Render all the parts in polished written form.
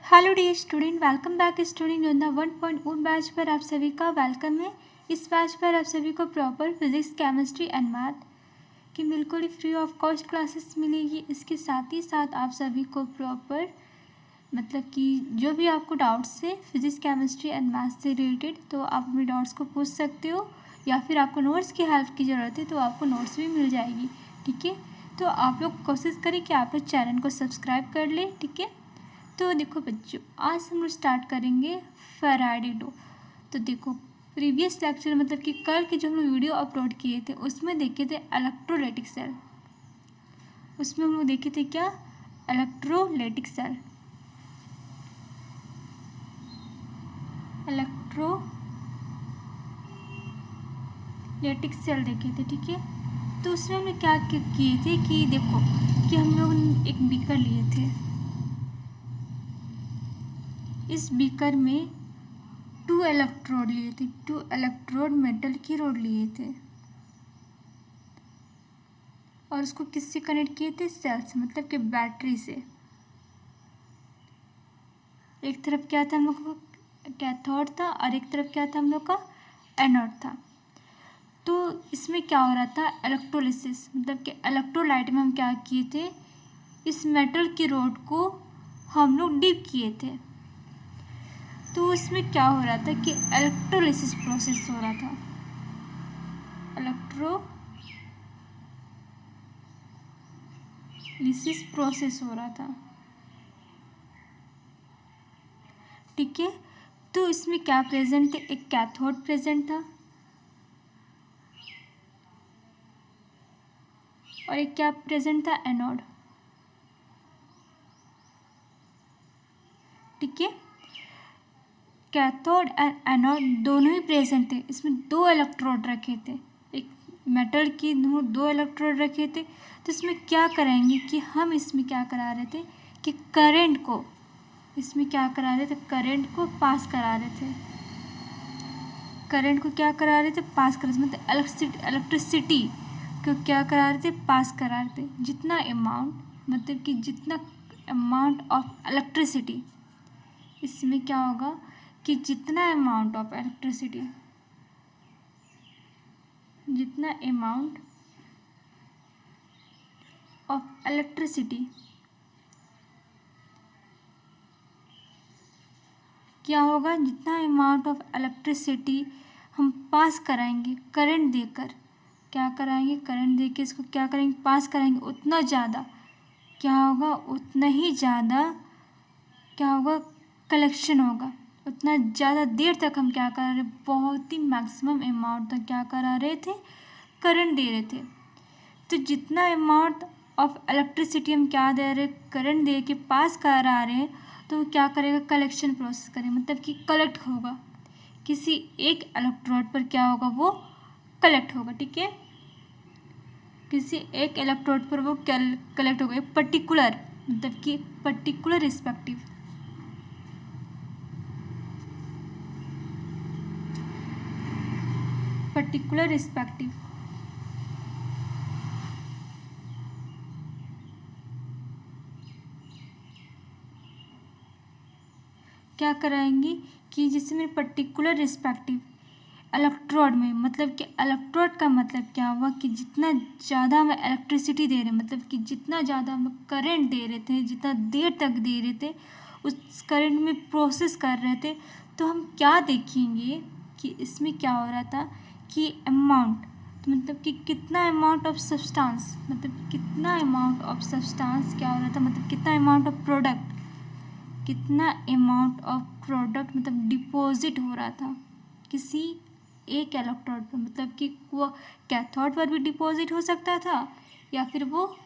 Hello dear student, welcome back student योजना 1.1 batch पर आप सभी का वेलकम है। इस बैच पर आप सभी को proper physics, chemistry and math की बिल्कुल ही फ्री ऑफ कॉस्ट क्लासेस मिलेगी। इसके साथ ही साथ आप सभी को प्रॉपर मतलब कि जो भी आपको डाउट्स है फिजिक्स, केमिस्ट्री एंड मैथ से रिलेटेड, तो आप अपने डाउट्स को पूछ सकते हो, या फिर आपको नोट्स की हेल्प की ज़रूरत है तो आपको नोट्स भी मिल जाएगी। ठीक है, तो आप लोग कोशिश करें कि आप लोग चैनल को सब्सक्राइब कर लें। ठीक है, तो देखो बच्चों, आज हम लोग स्टार्ट करेंगे फैराडे लॉ। तो देखो, प्रीवियस लेक्चर मतलब कि कल के जो हम लोग वीडियो अपलोड किए थे उसमें देखे थे इलेक्ट्रोलाइटिक सेल। उसमें हम लोग देखे थे क्या? Electrolytic cell. इलेक्ट्रोलाइटिक सेल देखे थे। ठीक है, तो उसमें हमने क्या किए थे कि देखो कि हम लोग एक बीकर लिए थे। इस बीकर में 2 इलेक्ट्रोड लिए थे, 2 इलेक्ट्रोड मेटल की रोड लिए थे और उसको किससे कनेक्ट किए थे? सेल से, मतलब कि बैटरी से। एक तरफ क्या था हम लोग का? कैथोड था, और एक तरफ क्या था हम लोग का? एनोड था। तो इसमें क्या हो रहा था? इलेक्ट्रोलिसिस, मतलब कि इलेक्ट्रोलाइट में हम क्या किए थे? इस मेटल की रोड को हम लोग डीप किए थे। तो इसमें क्या हो रहा था कि इलेक्ट्रोलिसिस प्रोसेस हो रहा था। इलेक्ट्रोलिसिस प्रोसेस हो रहा था। ठीक है, तो इसमें क्या प्रेजेंट थे? एक कैथोड प्रेजेंट था और एक क्या प्रेजेंट था? एनोड। ठीक है, कैथोड एंड एनोड दोनों ही प्रेजेंट थे। इसमें 2 इलेक्ट्रोड रखे थे, एक मेटल की 2 इलेक्ट्रोड रखे थे। तो इसमें क्या कराएंगे कि हम इसमें क्या करा रहे थे कि करंट को, इसमें क्या करा रहे थे? करंट को पास करा रहे थे। करंट को क्या करा रहे थे? पास करा, मतलब इलेक्ट्रिसिटी को क्या करा रहे थे? पास करा रहे थे। जितना अमाउंट, मतलब कि जितना अमाउंट ऑफ इलेक्ट्रिसिटी, इसमें क्या होगा कि जितना अमाउंट ऑफ इलेक्ट्रिसिटी, जितना अमाउंट ऑफ इलेक्ट्रिसिटी क्या होगा? जितना अमाउंट ऑफ इलेक्ट्रिसिटी हम पास कराएंगे करंट देकर, क्या कराएंगे? करंट देकर इसको क्या करेंगे? पास कराएंगे, उतना ज़्यादा क्या होगा? उतना ही ज़्यादा क्या होगा? कलेक्शन होगा। उतना ज़्यादा देर तक हम क्या करा रहे? बहुत ही मैक्सिमम अमाउंट तक क्या करा रहे थे? करंट दे रहे थे। तो जितना अमाउंट ऑफ इलेक्ट्रिसिटी हम क्या दे रहे? करंट दे के पास करा रहे हैं, तो वो क्या करेगा? कलेक्शन प्रोसेस करेगा, मतलब कि कलेक्ट होगा। किसी एक इलेक्ट्रोड पर क्या होगा? वो कलेक्ट होगा। ठीक है, किसी एक इलेक्ट्रोड पर वो कलेक्ट होगा, एक पर्टिकुलर, मतलब कि पर्टिकुलर रिस्पेक्टिव। पर्टिकुलर रिस्पेक्टिव क्या कराएंगे कि जिसमें पर्टिकुलर रिस्पेक्टिव इलेक्ट्रोड में, मतलब कि इलेक्ट्रोड का मतलब क्या हुआ कि जितना ज़्यादा हम इलेक्ट्रिसिटी दे रहे हैं, मतलब कि जितना ज़्यादा हम करंट दे रहे थे, जितना देर तक दे रहे थे, उस करंट में प्रोसेस कर रहे थे, तो हम क्या देखेंगे कि इसमें क्या हो रहा था कि अमाउंट, तो मतलब कि कितना अमाउंट ऑफ सब्सटेंस, मतलब कितना अमाउंट ऑफ सब्सटेंस क्या हो रहा था, मतलब कितना अमाउंट ऑफ प्रोडक्ट, कितना अमाउंट ऑफ प्रोडक्ट मतलब डिपॉजिट हो रहा था किसी एक इलेक्ट्रोड पर। मतलब कि वो कैथोड पर भी डिपॉजिट हो सकता था, या फिर वो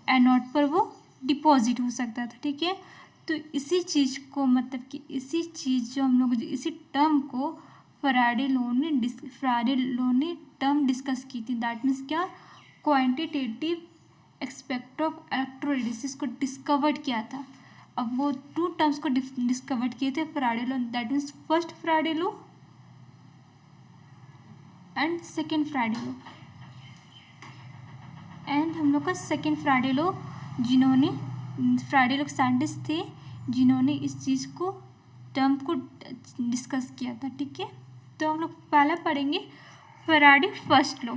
एनोड पर वो डिपॉजिट हो सकता था। ठीक है, तो इसी चीज़ को, मतलब कि इसी चीज़ जो हम लोग इसी टर्म को फैराडे लॉ ने टर्म डिस्कस की थी। दैट मीन्स क्या? क्वांटिटेटिव एस्पेक्ट ऑफ इलेक्ट्रोलिसिस को डिस्कवर्ड किया था। अब वो 2 टर्म्स को डिस्कवर्ड किए थे Faraday law, that means first Faraday law and second Faraday law. And हम लोग का सेकेंड फैराडे लॉ, जिन्होंने फैराडे लॉ साइंटिस्ट थे जिन्होंने इस चीज़ को टर्म को डिस्कस किया था। ठीक है, तो हम लोग पहला पढ़ेंगे फैराडे फर्स्ट लॉ।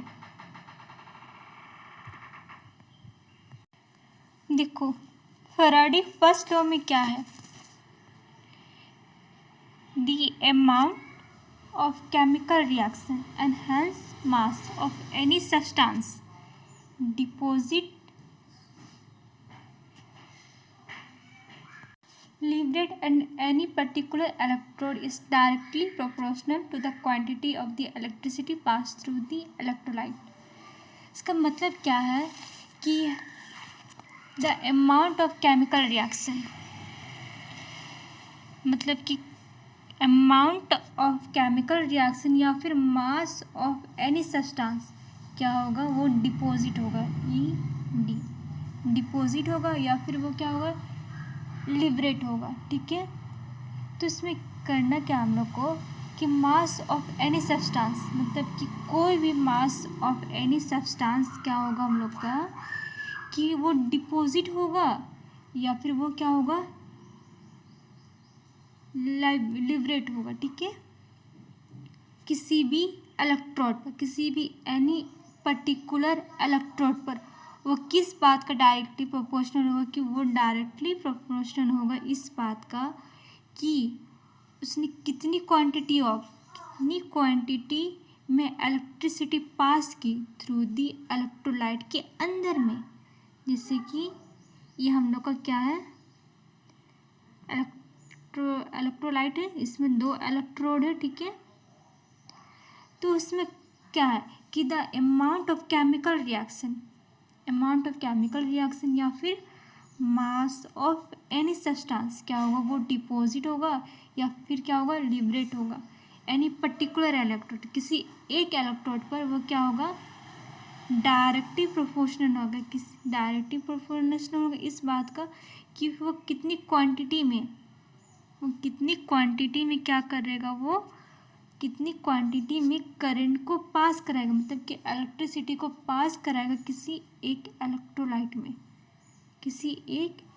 देखो फैराडे फर्स्ट लॉ में क्या है, the amount of chemical reaction and hence mass of any substance deposit liberated in any particular electrode is directly proportional to the quantity of the electricity passed through the electrolyte। इसका मतलब क्या है कि the amount of chemical reaction मतलब कि amount of chemical reaction या फिर मास of any substance क्या होगा, वो डिपॉजिट होगा, डी डिपॉजिट होगा या फिर वो क्या होगा, लिबरेट होगा। ठीक है, तो इसमें करना क्या हम लोग को कि मास ऑफ एनी सब्सटेंस मतलब कि कोई भी मास ऑफ एनी सब्सटेंस क्या होगा हम लोग का कि वो डिपॉजिट होगा या फिर वो क्या होगा, लिबरेट होगा। ठीक है, किसी भी इलेक्ट्रोड पर, किसी भी एनी पर्टिकुलर इलेक्ट्रोड पर वो किस बात का डायरेक्टली प्रोपोर्शनल होगा कि वो डायरेक्टली प्रोपोर्शनल होगा इस बात का कि उसने कितनी क्वांटिटी में इलेक्ट्रिसिटी पास की थ्रू दी इलेक्ट्रोलाइट के अंदर में। जैसे कि ये हम लोग का क्या है, इलेक्ट्रोलाइट है, इसमें 2 इलेक्ट्रोड है। ठीक है, तो उसमें क्या है कि the amount of chemical reaction या फिर मास ऑफ एनी सब्सटेंस क्या होगा, वो डिपॉजिट होगा या फिर क्या होगा, लिबरेट होगा। एनी पर्टिकुलर इलेक्ट्रोड, किसी एक इलेक्ट्रोड पर वो क्या होगा, डायरेक्टली प्रोपोर्शनल होगा इस बात का कि वो कितनी क्वांटिटी में क्या करेगा, वो कितनी क्वांटिटी में करंट को पास कराएगा, मतलब कि इलेक्ट्रिसिटी को पास कराएगा किसी एक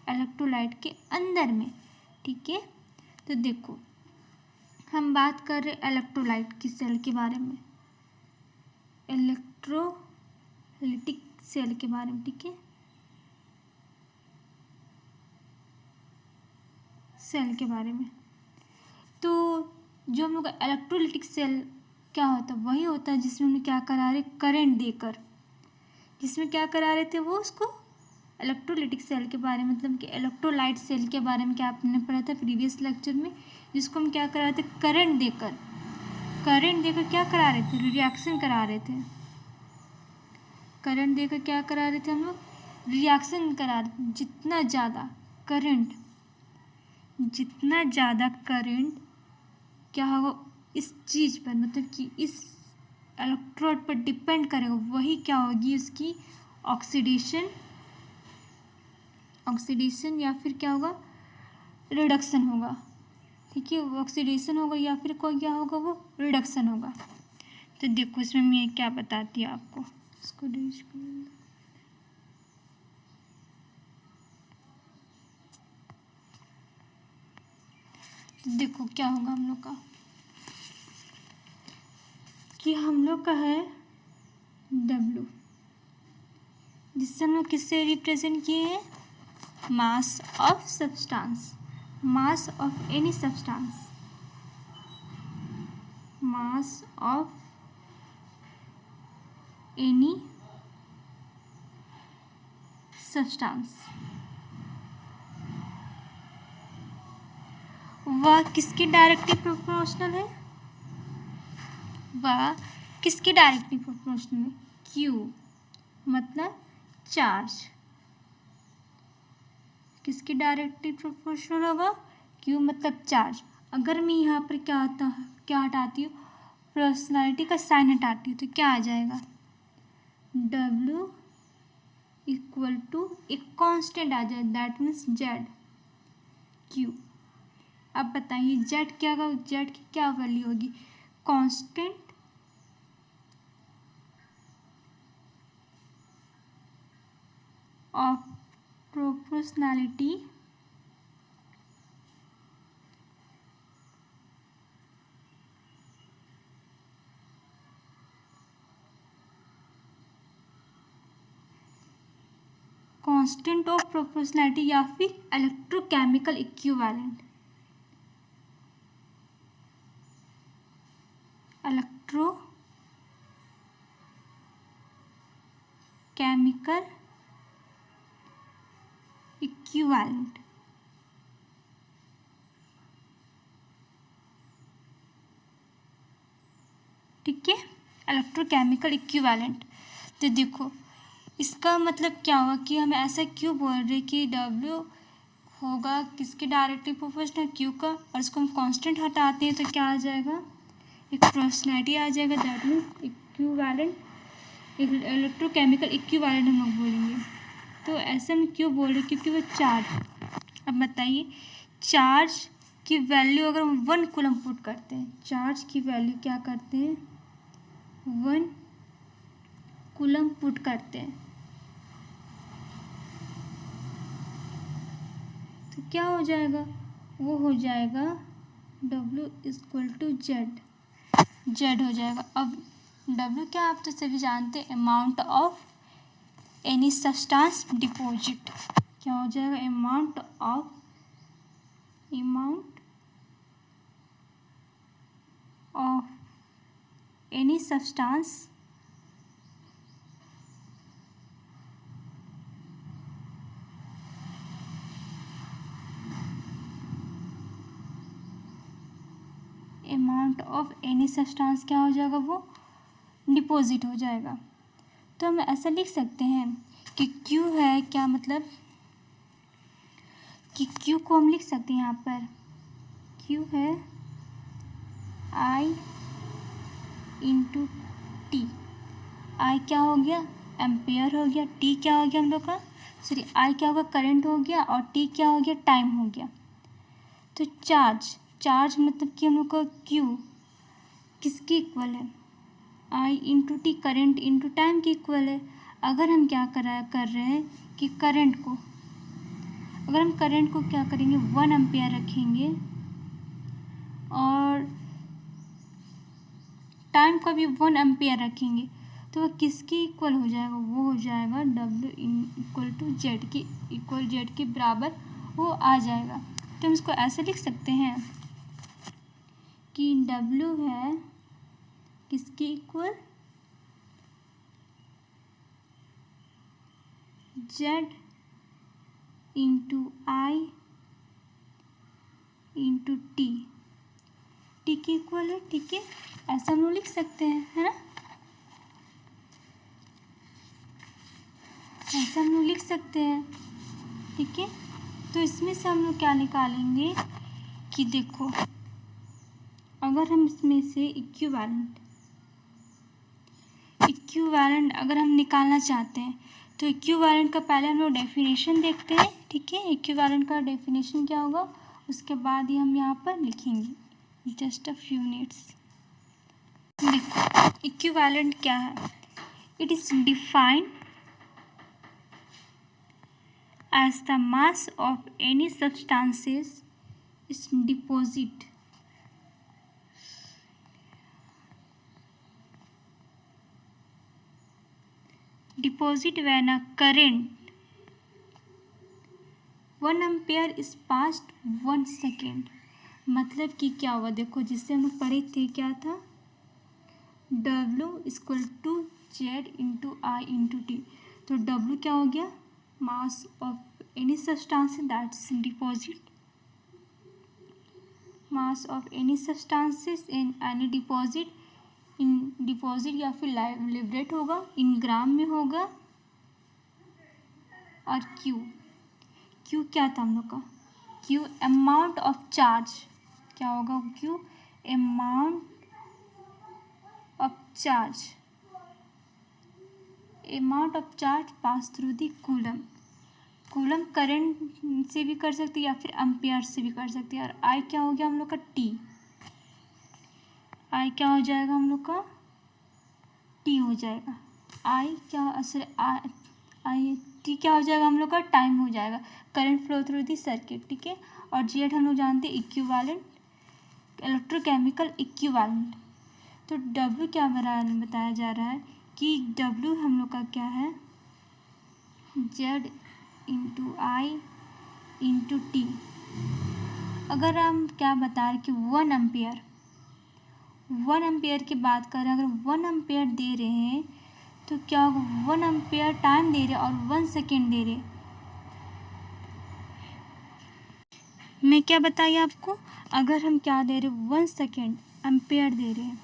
इलेक्ट्रोलाइट के अंदर में। ठीक है, तो देखो हम बात कर रहे इलेक्ट्रोलाइट की सेल के बारे में, इलेक्ट्रोलिटिक सेल के बारे में। ठीक है, सेल के बारे में। तो जो हम लोग इलेक्ट्रोलिटिक सेल क्या होता है, वही होता है जिसमें हम लोग क्या करा रहे, करंट देकर, जिसमें क्या करा रहे थे वो उसको इलेक्ट्रोलिटिक सेल के बारे में, मतलब कि इलेक्ट्रोलाइट सेल के बारे में क्या आपने पढ़ा था प्रीवियस लेक्चर में, जिसको हम क्या करा रहे थे, करंट देकर क्या करा रहे थे, रिएक्शन करा रहे थे। करंट देकर क्या करा रहे थे हम लोग, रिएक्शन करा रहे थे। जितना ज़्यादा करंट क्या होगा इस चीज़ पर, मतलब कि इस इलेक्ट्रोड पर डिपेंड करेगा, वही क्या होगी उसकी ऑक्सीडेशन या फिर क्या होगा, रिडक्शन होगा। ठीक है, वो ऑक्सीडेशन होगा या फिर कोई क्या होगा, वो रिडक्शन होगा। तो देखो इसमें मैं क्या बताती हूँ आपको, इसको तो देखो क्या होगा हम लोग का कि हम लोग का है W, जिससे हम लोग किससे रिप्रेजेंट किए हैं, mass of substance, mass of any substance, mass of any substance. वह किसके डायरेक्टली प्रोपोर्शनल है, वह किसके डायरेक्टली प्रोपोर्शनल है, Q मतलब चार्ज, किसके डायरेक्टली प्रोपोर्शनल होगा, Q मतलब चार्ज। अगर मैं यहाँ पर क्या हटाती हूँ, प्रोपोर्शनैलिटी का साइन हटाती हूँ तो क्या आ जाएगा, W इक्वल टू एक कांस्टेंट आ जाए, दैट मीन्स Z Q। अब बताइए जेड क्या होगा, जेड की क्या वैल्यू होगी, constant of proportionality constant of proportionality या फिर इलेक्ट्रोकेमिकल इक्विवेलेंट। Electrochemical equivalent. ठीक है, इलेक्ट्रोकेमिकल इक्विवेलेंट। तो देखो इसका मतलब क्या हुआ कि हम ऐसा क्यों बोल रहे कि W होगा किसके डायरेक्टली प्रोपोर्शनल Q का, और इसको हम कांस्टेंट हटाते हैं तो क्या आ जाएगा, एक प्रोपोर्शनैलिटी आ जाएगा। That means equivalent, electrochemical equivalent हम लोग बोलेंगे। तो ऐसे हम क्यों बोल रहे, क्योंकि वो चार्ज। अब बताइए चार्ज की वैल्यू अगर हम 1 कूलम पुट करते हैं, चार्ज की वैल्यू क्या करते हैं, 1 कूलम पुट करते हैं, तो क्या हो जाएगा, वो हो जाएगा W = Z, Z हो जाएगा। अब W क्या आप तो सभी जानते हैं, amount of any substance deposit. क्या हो जाएगा, amount of any substance amount of any substance क्या हो जाएगा, वो डिपॉजिट हो जाएगा। तो हम ऐसा लिख सकते हैं कि Q है, क्या मतलब कि Q को हम लिख सकते हैं यहाँ पर, Q है I × T। I क्या हो गया, एम्पेयर हो गया, T क्या हो गया हम लोग का, सॉरी I क्या होगा, करंट हो गया, और T क्या हो गया, टाइम हो गया। तो चार्ज मतलब कि हम लोग का Q किसके इक्वल है, I × T, करंट × टाइम के इक्वल है। अगर हम क्या कर रहे हैं कि करंट को क्या करेंगे, 1 एम्पेयर रखेंगे, और टाइम को भी 1 एम्पेयर रखेंगे, तो वह किसके इक्वल हो जाएगा, वो हो जाएगा W = Z के बराबर वो आ जाएगा। तो हम इसको ऐसे लिख सकते हैं कि W है किसके इक्वल, Z × I × T के इक्वल है। ठीक है, ऐसा हम लोग लिख सकते हैं, है ना, ऐसा हम लोग लिख सकते हैं। ठीक है, तो इसमें से हम लोग क्या निकालेंगे कि देखो अगर हम इसमें से इक्विवेलेंट अगर हम निकालना चाहते हैं, तो इक्विवेलेंट का पहले हम लोग डेफिनेशन देखते हैं। ठीक है, इक्विवेलेंट का डेफिनेशन क्या होगा, उसके बाद ही हम यहाँ पर लिखेंगे। Just a few minutes. देखो इक्विवेलेंट क्या है, it is defined as the mass of any substances is deposit when a current 1 ampere is passed 1 second। मतलब कि क्या हुआ, देखो जिससे हम लोग पढ़े थे क्या था, W = Z × I × T। तो W क्या हो गया, mass of any substance, that's deposit, mass of any substances in any deposit, in deposit या फिर लिबरेट होगा, इन ग्राम में होगा। और Q क्या था हम लोग का, Q अमाउंट ऑफ चार्ज, क्या होगा Q amount of charge pass through the coulomb current से भी कर सकते या फिर एम्पेयर से भी कर सकते हैं। और I क्या हो गया हम लोग का, T, I क्या हो जाएगा हम लोग का, T हो जाएगा। T क्या हो जाएगा हम लोग का, टाइम हो जाएगा, current flow through the circuit. ठीक है, और Z हम लोग जानते हैं इक्विवेलेंट, इलेक्ट्रोकेमिकल इक्विवेलेंट। तो W क्या बताया जा रहा है कि W हम लोग का क्या है, Z इंटू आई इंटू टी। अगर हम क्या बता रहे कि 1 एम्पियर की बात कर रहे हैं, अगर 1 एम्पियर दे रहे हैं तो क्या होगा, 1 एम्पियर टाइम दे रहे और 1 सेकेंड दे रहे। मैं क्या बताइए आपको, अगर हम क्या दे रहे, 1 सेकेंड एम्पियर दे रहे हैं,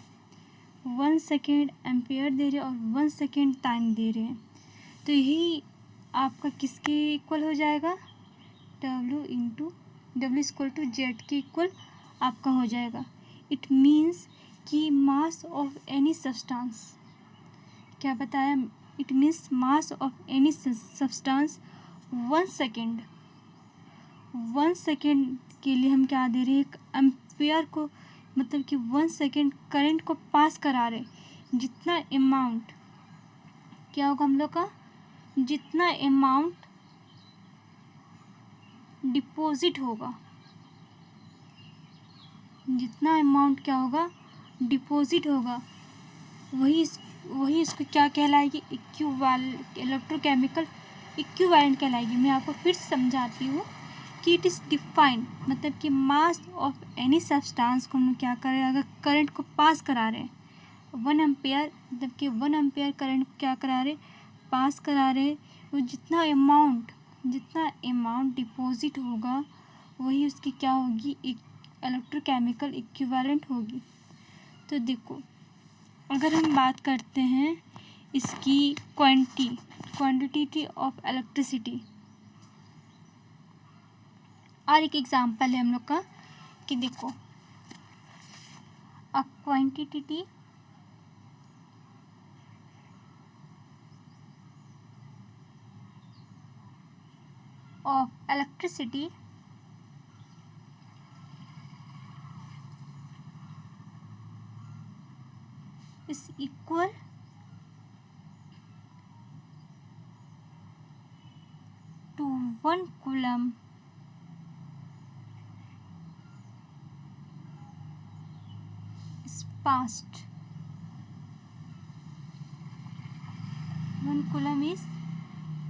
1 सेकेंड एम्पियर दे रहे और 1 सेकेंड टाइम दे रहे हैं, तो यही आपका किसके इक्वल हो जाएगा, W into W equal to Z के इक्वल आपका हो जाएगा। इट मीन्स कि मास ऑफ एनी सब्सटेंस, क्या बताया, it means mass of any substance 1 second, 1 second के लिए हम क्या दे रहे हैं, एक एम्पियर को, मतलब कि 1 सेकेंड करंट को पास करा रहे, जितना अमाउंट क्या होगा हम लोग का, जितना अमाउंट डिपॉजिट होगा, जितना अमाउंट क्या होगा डिपॉजिट होगा, वही इसको क्या कहलाएगी, इलेक्ट्रोकेमिकल इक्विवेलेंट कहलाएगी। मैं आपको फिर से समझाती हूँ कि इट इज़ डिफाइंड, मतलब कि मास ऑफ एनी सब्सटेंस को हम क्या कर रहे हैं, अगर करंट को पास करा रहे हैं 1 एम्पियर, मतलब कि 1 एम्पियर करंट को क्या करा रहे, पास करा रहे, वो जितना अमाउंट डिपॉजिट होगा वही उसकी क्या होगी, इलेक्ट्रोकेमिकल इक्विवेलेंट होगी। तो देखो, अगर हम बात करते हैं इसकी क्वांटिटी ऑफ इलेक्ट्रिसिटी, और एक एग्जांपल है हम लोग का कि देखो, a quantity of electricity is equal to 1 coulomb is passed. 1 coulomb is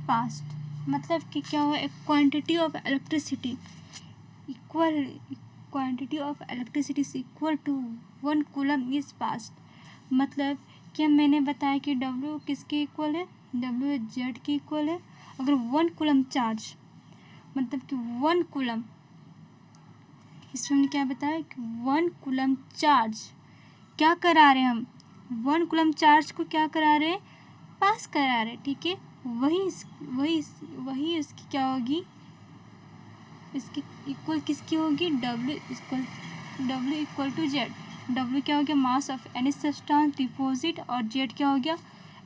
passed, मतलब कि क्या हुआ, एक quantity of electricity is equal to 1 coulomb is passed. मतलब कि मैंने बताया कि W किसके इक्वल है, W जेड के इक्वल है। अगर 1 कूलम चार्ज, मतलब कि 1 कूलम, इसमें हमने क्या बताया कि 1 कूलम चार्ज क्या करा रहे हैं हम, 1 कूलम चार्ज को क्या करा रहे हैं, पास करा रहे, ठीक है। वही इसकी क्या होगी, इसकी इक्वल किसकी होगी, W equal to Z. W क्या हो गया, mass of any substance deposit, और जेड क्या हो गया,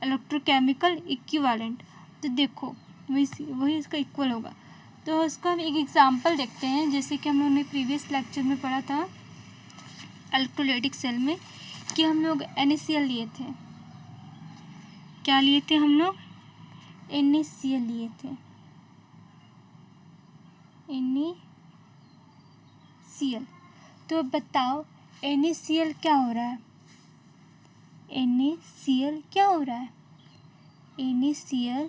इलेक्ट्रोकेमिकल इक्विवेलेंट। तो देखो वही इसका इक्वल होगा। तो इसका हम एक एग्जांपल देखते हैं, जैसे कि हम लोगों ने प्रीवियस लेक्चर में पढ़ा था इलेक्ट्रोलाइटिक सेल में, कि हम लोग NaCl लिए थे। क्या लिए थे हम लोग, NaCl लिए थे, NaCl। तो बताओ NaCl क्या हो रहा है, NaCl क्या हो रहा है, NaCl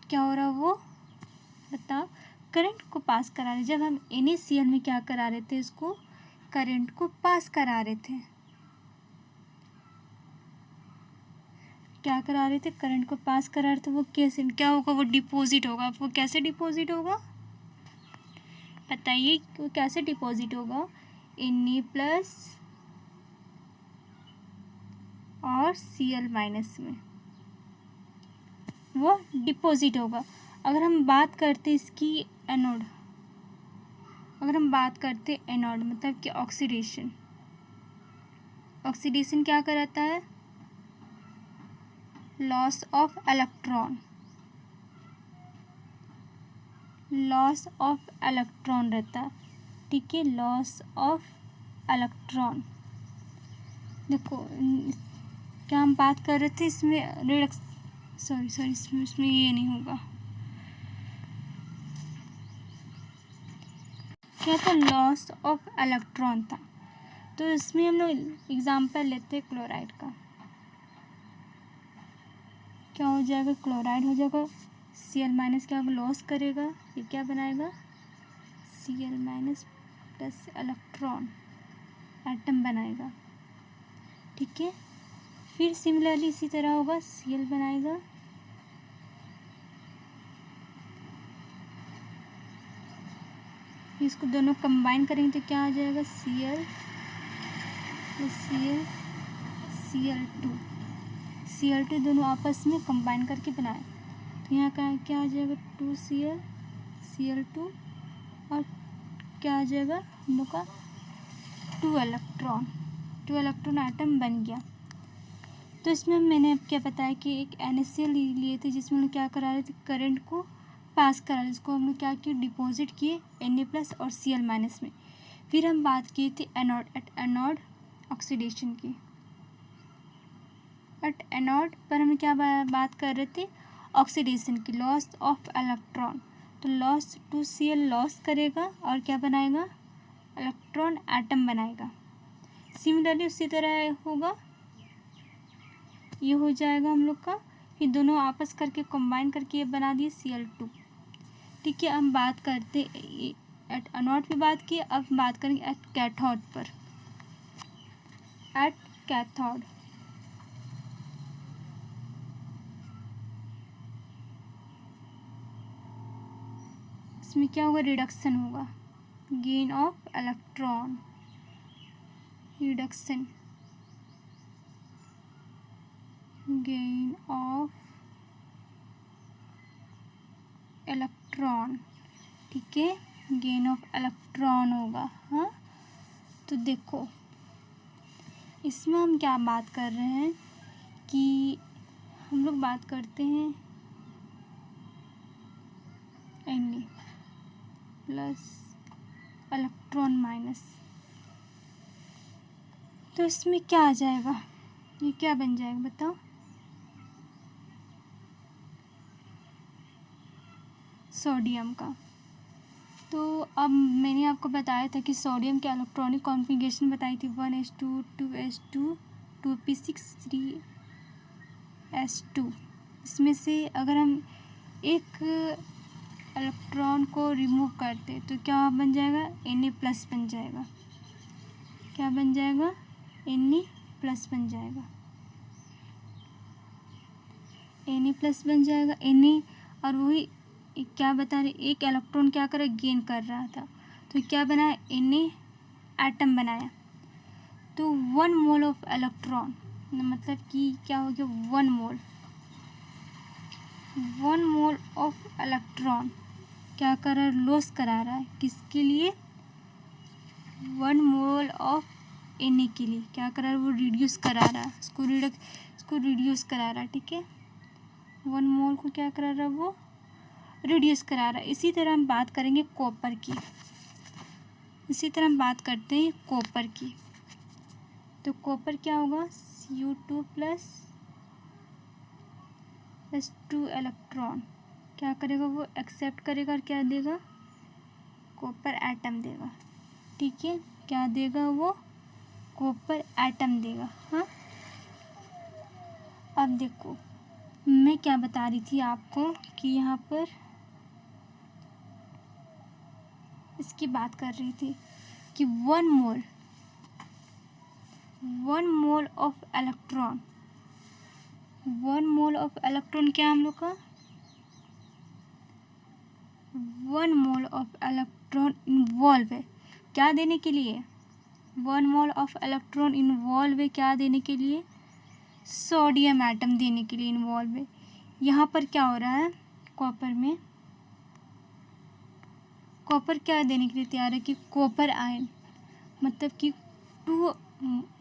क्या हो रहा है, वो बताओ, करंट को पास करा रहे। जब हम NaCl में क्या करा रहे थे, इसको करंट को पास करा रहे थे, क्या करा रहे थे, करंट को पास करा रहे थे। वो कैसे, क्या होगा, वो डिपॉजिट होगा। वो कैसे डिपॉजिट होगा, बताइए, वो कैसे डिपॉजिट होगा, Na प्लस और Cl माइनस में वो डिपॉजिट होगा। अगर हम बात करते इसकी एनोड, अगर हम बात करते एनोड, मतलब कि ऑक्सीडेशन क्या कराता है, लॉस ऑफ इलेक्ट्रॉन रहता है, ठीक है, लॉस ऑफ इलेक्ट्रॉन। देखो क्या हम बात कर रहे थे, इसमें रिडक्स, सॉरी इसमें ये नहीं होगा, क्या था, लॉस ऑफ इलेक्ट्रॉन था। तो इसमें हम लोग एग्जांपल लेते हैं क्लोराइड का। क्या हो जाएगा, क्लोराइड हो जाएगा Cl- क्या लॉस करेगा, ये क्या बनाएगा, Cl- प्लस इलेक्ट्रॉन एटम बनाएगा। ठीक है, फिर सिमिलरली इसी तरह होगा, Cl बनाएगा, इसको दोनों कंबाइन करेंगे तो क्या आ जाएगा, Cl प्लस Cl2। Cl2 दोनों आपस में कंबाइन करके बनाए तो यहाँ का क्या आ जाएगा, 2Cl Cl2 और क्या आ जाएगा हम लोग का 2 इलेक्ट्रॉन एटम बन गया। तो इसमें मैंने अब क्या बताया कि एक NaCl लिए थे जिसमें हम लोग क्या करा रहे थे, करंट को पास करा रहे, इसको हम लोग क्या किए, डिपॉजिट किए Na+ और Cl- में। फिर हम बात किए थे एनोड ऑक्सीडेशन की। एट एनोड पर हम क्या बात कर रहे थे, ऑक्सीडेशन की, लॉस ऑफ इलेक्ट्रॉन। तो लॉस 2Cl लॉस करेगा और क्या बनाएगा, इलेक्ट्रॉन एटम बनाएगा। सिमिलरली उसी तरह होगा, ये हो जाएगा हम लोग का, फिर दोनों आपस करके कंबाइन करके ये बना दिए Cl2। ठीक है, हम बात करते एट एनोड पे बात की, अब बात करेंगे एट कैथोड पर। एट कैथोड इसमें क्या होगा, रिडक्शन होगा, gain of electron, reduction, gain of electron. ठीक है, गेन ऑफ इलेक्ट्रॉन होगा। हाँ, तो देखो इसमें हम क्या बात कर रहे हैं कि हम लोग बात करते हैं Na प्लस इलेक्ट्रॉन माइनस, तो इसमें क्या आ जाएगा, ये क्या बन जाएगा बताओ, सोडियम का। तो अब मैंने आपको बताया था कि सोडियम के इलेक्ट्रॉनिक कॉन्फ़िगरेशन बताई थी, 1s2 2s2 2p6 3s2। इसमें से अगर हम एक इलेक्ट्रॉन को रिमूव करते तो क्या बन जाएगा, Na+ बन जाएगा। क्या बन जाएगा, Na+ बन जाएगा, Na+ बन जाएगा। Na और वही क्या बता रहे, एक इलेक्ट्रॉन क्या करे, गेन कर रहा था, तो क्या बनाया, Na एटम बनाया। तो 1 मोल ऑफ इलेक्ट्रॉन मतलब कि क्या हो गया, 1 मोल ऑफ इलेक्ट्रॉन क्या कर रहा है, लॉस करा रहा है, किसके लिए, 1 मोल ऑफ Na के लिए क्या करा रहा है, वो रिड्यूस करा रहा है, इसको रिड्यूस करा रहा है। ठीक है, 1 मोल को क्या करा रहा है, वो रिड्यूस करा रहा है। इसी तरह हम बात करेंगे कॉपर की, इसी तरह हम बात करते हैं कॉपर की। तो कॉपर क्या होगा, Cu2 प्लस 2 इलेक्ट्रॉन क्या करेगा, वो एक्सेप्ट करेगा और क्या देगा, कॉपर एटम देगा। ठीक है, क्या देगा, वो कॉपर एटम देगा। हाँ, अब देखो मैं क्या बता रही थी आपको कि यहाँ पर इसकी बात कर रही थी कि 1 mole of electron, 1 mole of electron क्या हम लोग का, 1 मोल ऑफ इलेक्ट्रॉन इन्वॉल्व है क्या देने के लिए, 1 मोल ऑफ इलेक्ट्रॉन इन्वॉल्व है क्या देने के लिए, सोडियम एटम देने के लिए इन्वॉल्व है। यहाँ पर क्या हो रहा है, कॉपर में, कॉपर क्या देने के लिए तैयार है कि कॉपर आयन, मतलब कि 2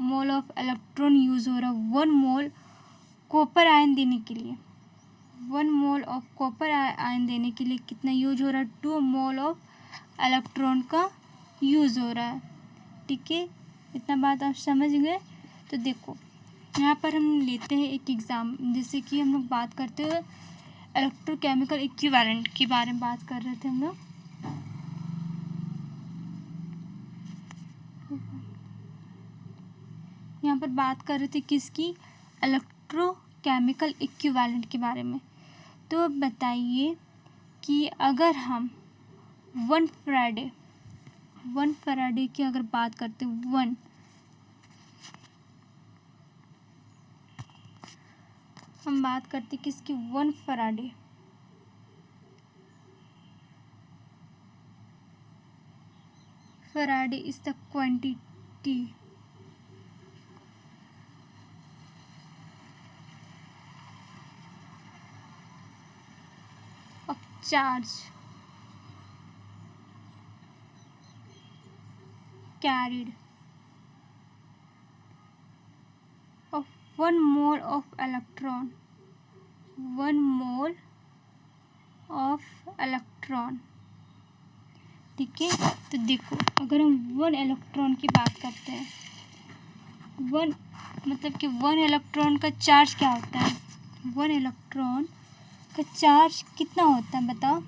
मोल ऑफ इलेक्ट्रॉन यूज़ हो रहा है 1 मोल कॉपर आयन देने के लिए। 1 मोल ऑफ कॉपर आयन देने के लिए कितना यूज हो रहा है, 2 मोल ऑफ इलेक्ट्रॉन का यूज़ हो रहा है। ठीक है, इतना बात आप समझ गए। तो देखो यहाँ पर हम लेते हैं एक एग्ज़ाम, जैसे कि हम लोग बात करते हुए इलेक्ट्रोकेमिकल इक्विवेलेंट के बारे में बात कर रहे थे हम लोग। यहाँ पर बात कर रहे थे किसकी, इलेक्ट्रोकेमिकल इक्विवेलेंट के बारे में। तो बताइए कि अगर हम 1 फैराडे की अगर बात करते हैं, हम बात करते किसकी, 1 Faraday. Faraday is the quantity of charge carried of 1 mole of electron, 1 mole of electron। ठीक है, तो देखो अगर हम 1 इलेक्ट्रॉन की बात करते हैं, 1 मतलब कि 1 इलेक्ट्रॉन का चार्ज क्या होता है, 1 इलेक्ट्रॉन का चार्ज कितना होता है बताओ।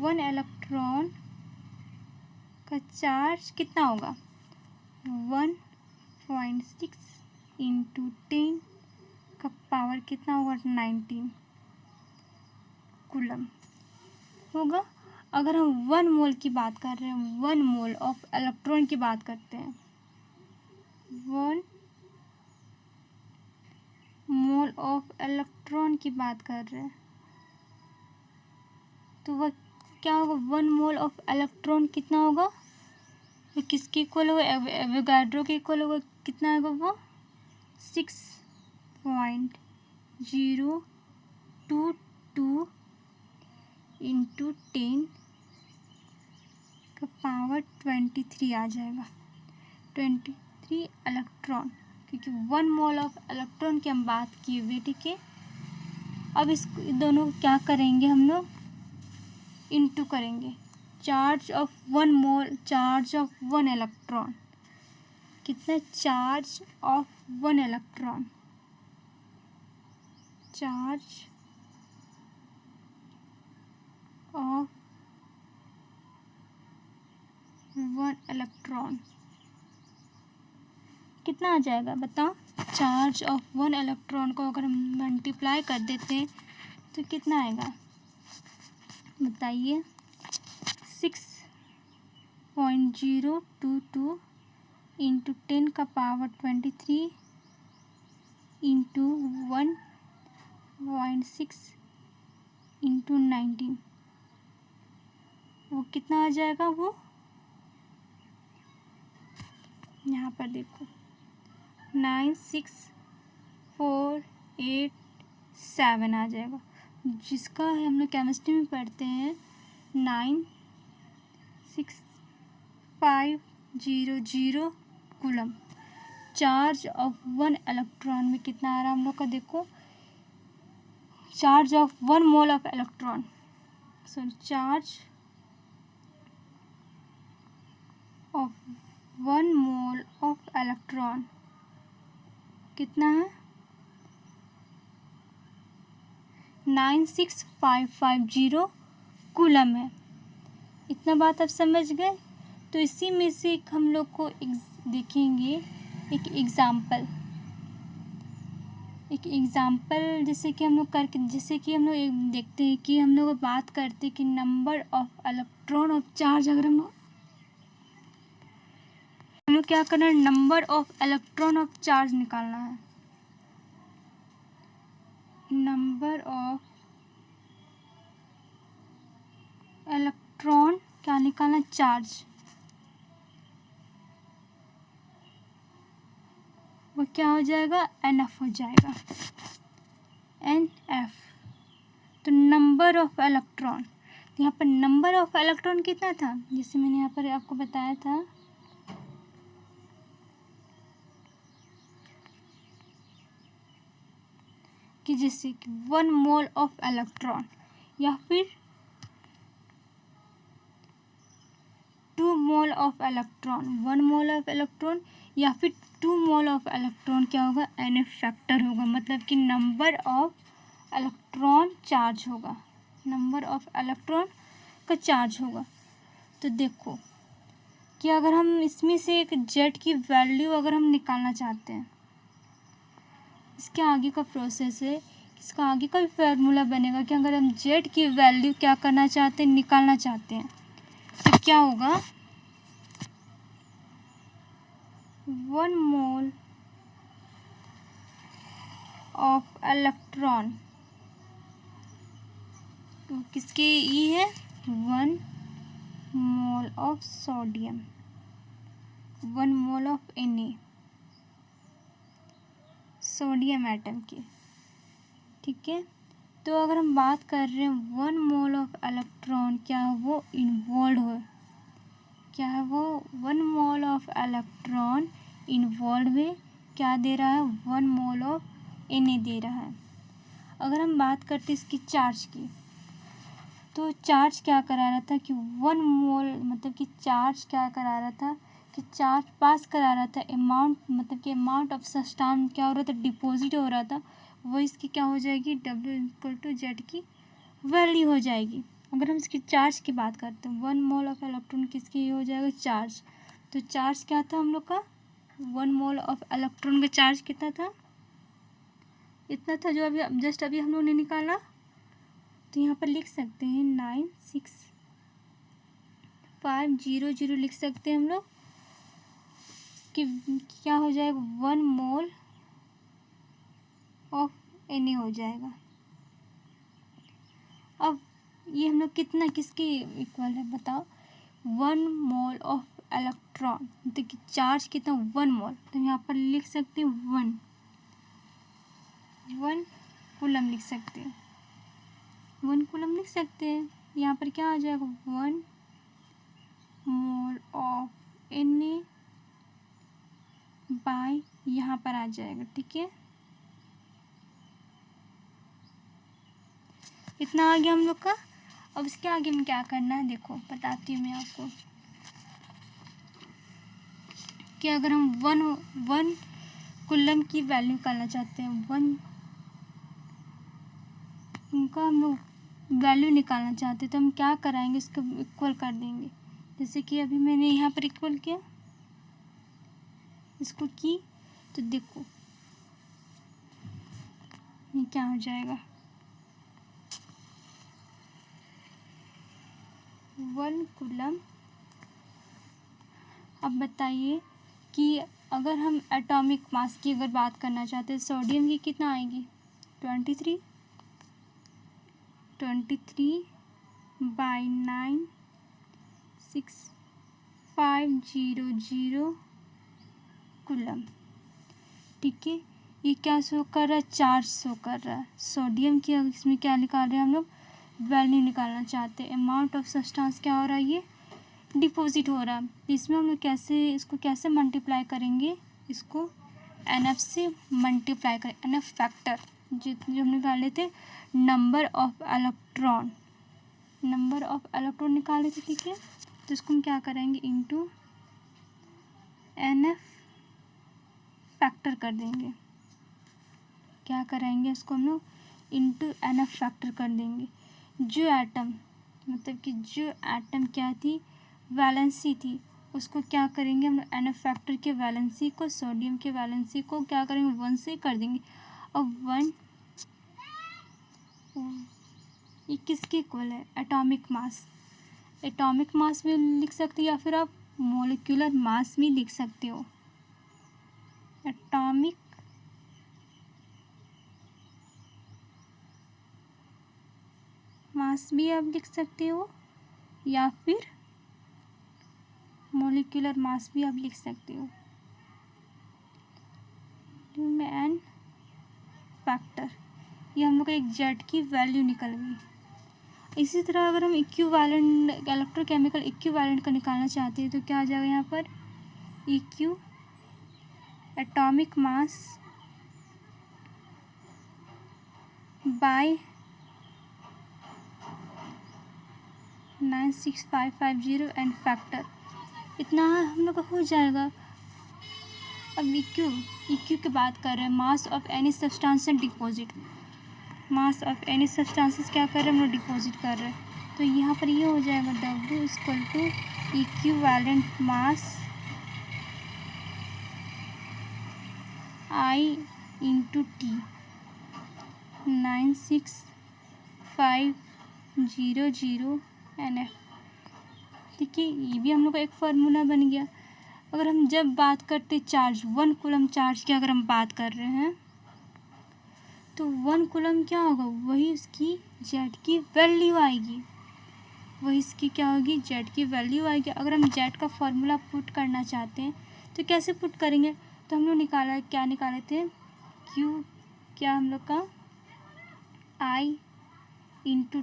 1 इलेक्ट्रॉन का चार्ज कितना होगा, 1.6 इंटू 10 का पावर कितना होगा, 19 कूलम होगा। अगर हम 1 मोल की बात कर रहे हैं, 1 मोल ऑफ इलेक्ट्रॉन की बात करते हैं, 1 मोल ऑफ इलेक्ट्रॉन की बात कर रहे हैं, तो वह क्या होगा, 1 मोल ऑफ इलेक्ट्रॉन कितना होगा, वो किसके इक्वल होगा, एवोगाड्रो के इक्वल होगा। कितना होगा वो, 6.022 इंटू 10 का पावर 23 आ जाएगा, 23 इलेक्ट्रॉन, क्योंकि 1 मोल ऑफ इलेक्ट्रॉन की हम बात किए हुए। ठीक है, अब इस दोनों को क्या करेंगे हम लोग, इंटू करेंगे। Charge of 1 mole, charge of 1 electron कितना, charge of 1 electron, charge of 1 electron कितना आ जाएगा बताओ। चार्ज ऑफ 1 इलेक्ट्रॉन को अगर हम मल्टीप्लाई कर देते हैं तो कितना आएगा बताइए, 6.022 इंटू 10 का पावर 23 इंटू 1.6 इंटू 19, वो कितना आ जाएगा, वो यहाँ पर देखो 96487 आ जाएगा, जिसका हम लोग केमिस्ट्री में पढ़ते हैं 96500 कूलम। चार्ज ऑफ 1 इलेक्ट्रॉन में कितना आ रहा है हम लोग का, देखो charge of 1 mole of electron, sorry charge of 1 mole of electron कितना है, 96550 कूलम है। इतना बात आप समझ गए। तो इसी में से एक हम लोग को देखेंगे एक एग्जाम्पल, जैसे कि हम लोग देखते हैं कि हम लोग बात करते हैं कि number of electron of charge, अगर हम लोग क्या करना है, number of electron of charge निकालना है, नंबर ऑफ इलेक्ट्रॉन क्या निकालना, चार्ज, वो क्या हो जाएगा, NF हो जाएगा, NF। तो नंबर ऑफ इलेक्ट्रॉन, यहाँ पर नंबर ऑफ इलेक्ट्रॉन कितना था, जैसे मैंने यहाँ पर आपको बताया था कि जैसे कि 1 मोल ऑफ इलेक्ट्रॉन या फिर 2 mole of electron, 1 mole of electron या फिर 2 मोल ऑफ इलेक्ट्रॉन क्या होगा, NF फैक्टर होगा, मतलब कि नंबर ऑफ इलेक्ट्रॉन चार्ज होगा, नंबर ऑफ इलेक्ट्रॉन का चार्ज होगा। तो देखो कि अगर हम इसमें से एक जेड की वैल्यू अगर हम निकालना चाहते हैं, इसके आगे का प्रोसेस है, इसका आगे का भी फार्मूला बनेगा कि अगर हम जेड की वैल्यू क्या करना चाहते हैं, निकालना चाहते हैं, तो क्या होगा, 1 मोल ऑफ इलेक्ट्रॉन, तो किसके ई है, 1 mole of sodium, 1 mole of Na, sodium atom की, ठीक है। तो अगर हम बात कर रहे हैं 1 मोल ऑफ इलेक्ट्रॉन, क्या वो इन्वॉल्व हो, क्या है वो 1 मोल ऑफ इलेक्ट्रॉन इन्वॉल्व है, क्या दे रहा है, 1 मोल ऑफ Na दे रहा है। अगर हम बात करते इसकी चार्ज की, तो चार्ज क्या करा रहा था कि 1 मोल, मतलब कि चार्ज क्या करा रहा था कि चार्ज पास करा रहा था, अमाउंट मतलब कि अमाउंट ऑफ सब्सटेंस क्या हो रहा था, डिपॉजिट हो रहा था, वो इसकी क्या हो जाएगी, W=Z की वैल्यू हो जाएगी। अगर हम इसकी चार्ज की बात करते हैं, 1 मोल ऑफ इलेक्ट्रॉन किसकी हो जाएगा, चार्ज। तो चार्ज क्या था हम लोग का, 1 मोल ऑफ इलेक्ट्रॉन का चार्ज कितना था, इतना था जो अभी जस्ट अभी हम लोग ने निकाला। तो यहाँ पर लिख सकते हैं 96500 लिख सकते हैं हम लोग कि क्या हो जाएगा, 1 मोल ऑफ Na हो जाएगा। अब ये हम लोग कितना किसके इक्वल है बताओ, 1 मोल ऑफ इलेक्ट्रॉन, मतलब कि चार्ज कितना, 1 मोल, तो यहाँ पर लिख सकते हैं 1 कूलम लिख सकते हैं, 1 कूलम लिख सकते हैं। यहाँ पर क्या आ जाएगा, 1 मोल ऑफ Na बाय यहाँ पर आ जाएगा, ठीक है। इतना आ गया हम लोग का। अब इसके आगे में क्या करना है, देखो बताती हूँ मैं आपको कि अगर हम वन कूलम की वैल्यू निकालना चाहते हैं, 1 उनका हम लोग वैल्यू निकालना चाहते हैं, तो हम क्या कराएंगे, इसको इक्वल कर देंगे। जैसे कि अभी मैंने यहाँ पर इक्वल किया, इसको की, तो देखो ये क्या हो जाएगा, 1 कूलम। अब बताइए कि अगर हम एटॉमिक मास की अगर बात करना चाहते हैं, सोडियम की कितना आएगी, 23 बाई 96500 कूलम, ठीक है। ये क्या शो कर रहा है, चार्ज शो कर रहा है। सोडियम की इसमें क्या निकाल रहे हैं हम लोग, वैल्यू निकालना चाहते हैं, अमाउंट ऑफ सब्सटेंस क्या हो रहा है, ये डिपॉजिट हो रहा है। इसमें हम लोग कैसे इसको कैसे मल्टीप्लाई करेंगे, इसको NF से मल्टीप्लाई करें, NF फैक्टर जो हम निकाले थे, नंबर ऑफ इलेक्ट्रॉन निकाले थे, ठीक है। तो इसको हम क्या करेंगे, इंटू NF फैक्टर कर देंगे, क्या करेंगे, इसको हम लोग इंटू NF फैक्टर कर देंगे। जो एटम मतलब कि जो एटम क्या थी, वैलेंसी थी, उसको क्या करेंगे हम लोग, NF फैक्टर के वैलेंसी को, सोडियम के वैलेंसी को क्या करेंगे, 1 से कर देंगे। अब 1 ये किसके इक्वल है, एटॉमिक मास भी लिख सकते हो, या फिर आप मोलिकुलर मास भी लिख सकते हो। एटॉमिक मास भी आप लिख सकते हो, या फिर मोलिकुलर मास भी आप लिख सकते हो। एन फैक्टर, ये हम लोग का एक जेड की वैल्यू निकल गई। इसी तरह अगर हम इक्विवेलेंट इलेक्ट्रोकेमिकल इक्विवेलेंट का निकालना चाहते हैं, तो क्या आ जाएगा यहाँ पर, EQ atomic mass by 96550 and factor, इतना हम लोग का हो जाएगा। अब EQ की बात कर रहे हैं, मास of any substance deposit, mass of any substances क्या कर रहे हैं हम लोग, डिपॉजिट कर रहे हैं। तो यहाँ पर ये हो जाएगा W = equivalent mass I × T, 9650 NF। ठीक है, ये भी हम लोग का एक फार्मूला बन गया। अगर हम जब बात करते चार्ज 1 कूलम चार्ज की अगर हम बात कर रहे हैं तो 1 कूलम क्या होगा, वही उसकी जेड की वैल्यू आएगी, वही इसकी क्या होगी, जेड की वैल्यू आएगी। अगर हम जेड का फार्मूला पुट करना चाहते हैं तो कैसे पुट करेंगे, तो हम लोग क्या निकाले थे, क्यू क्या हम लोग का आई इंटू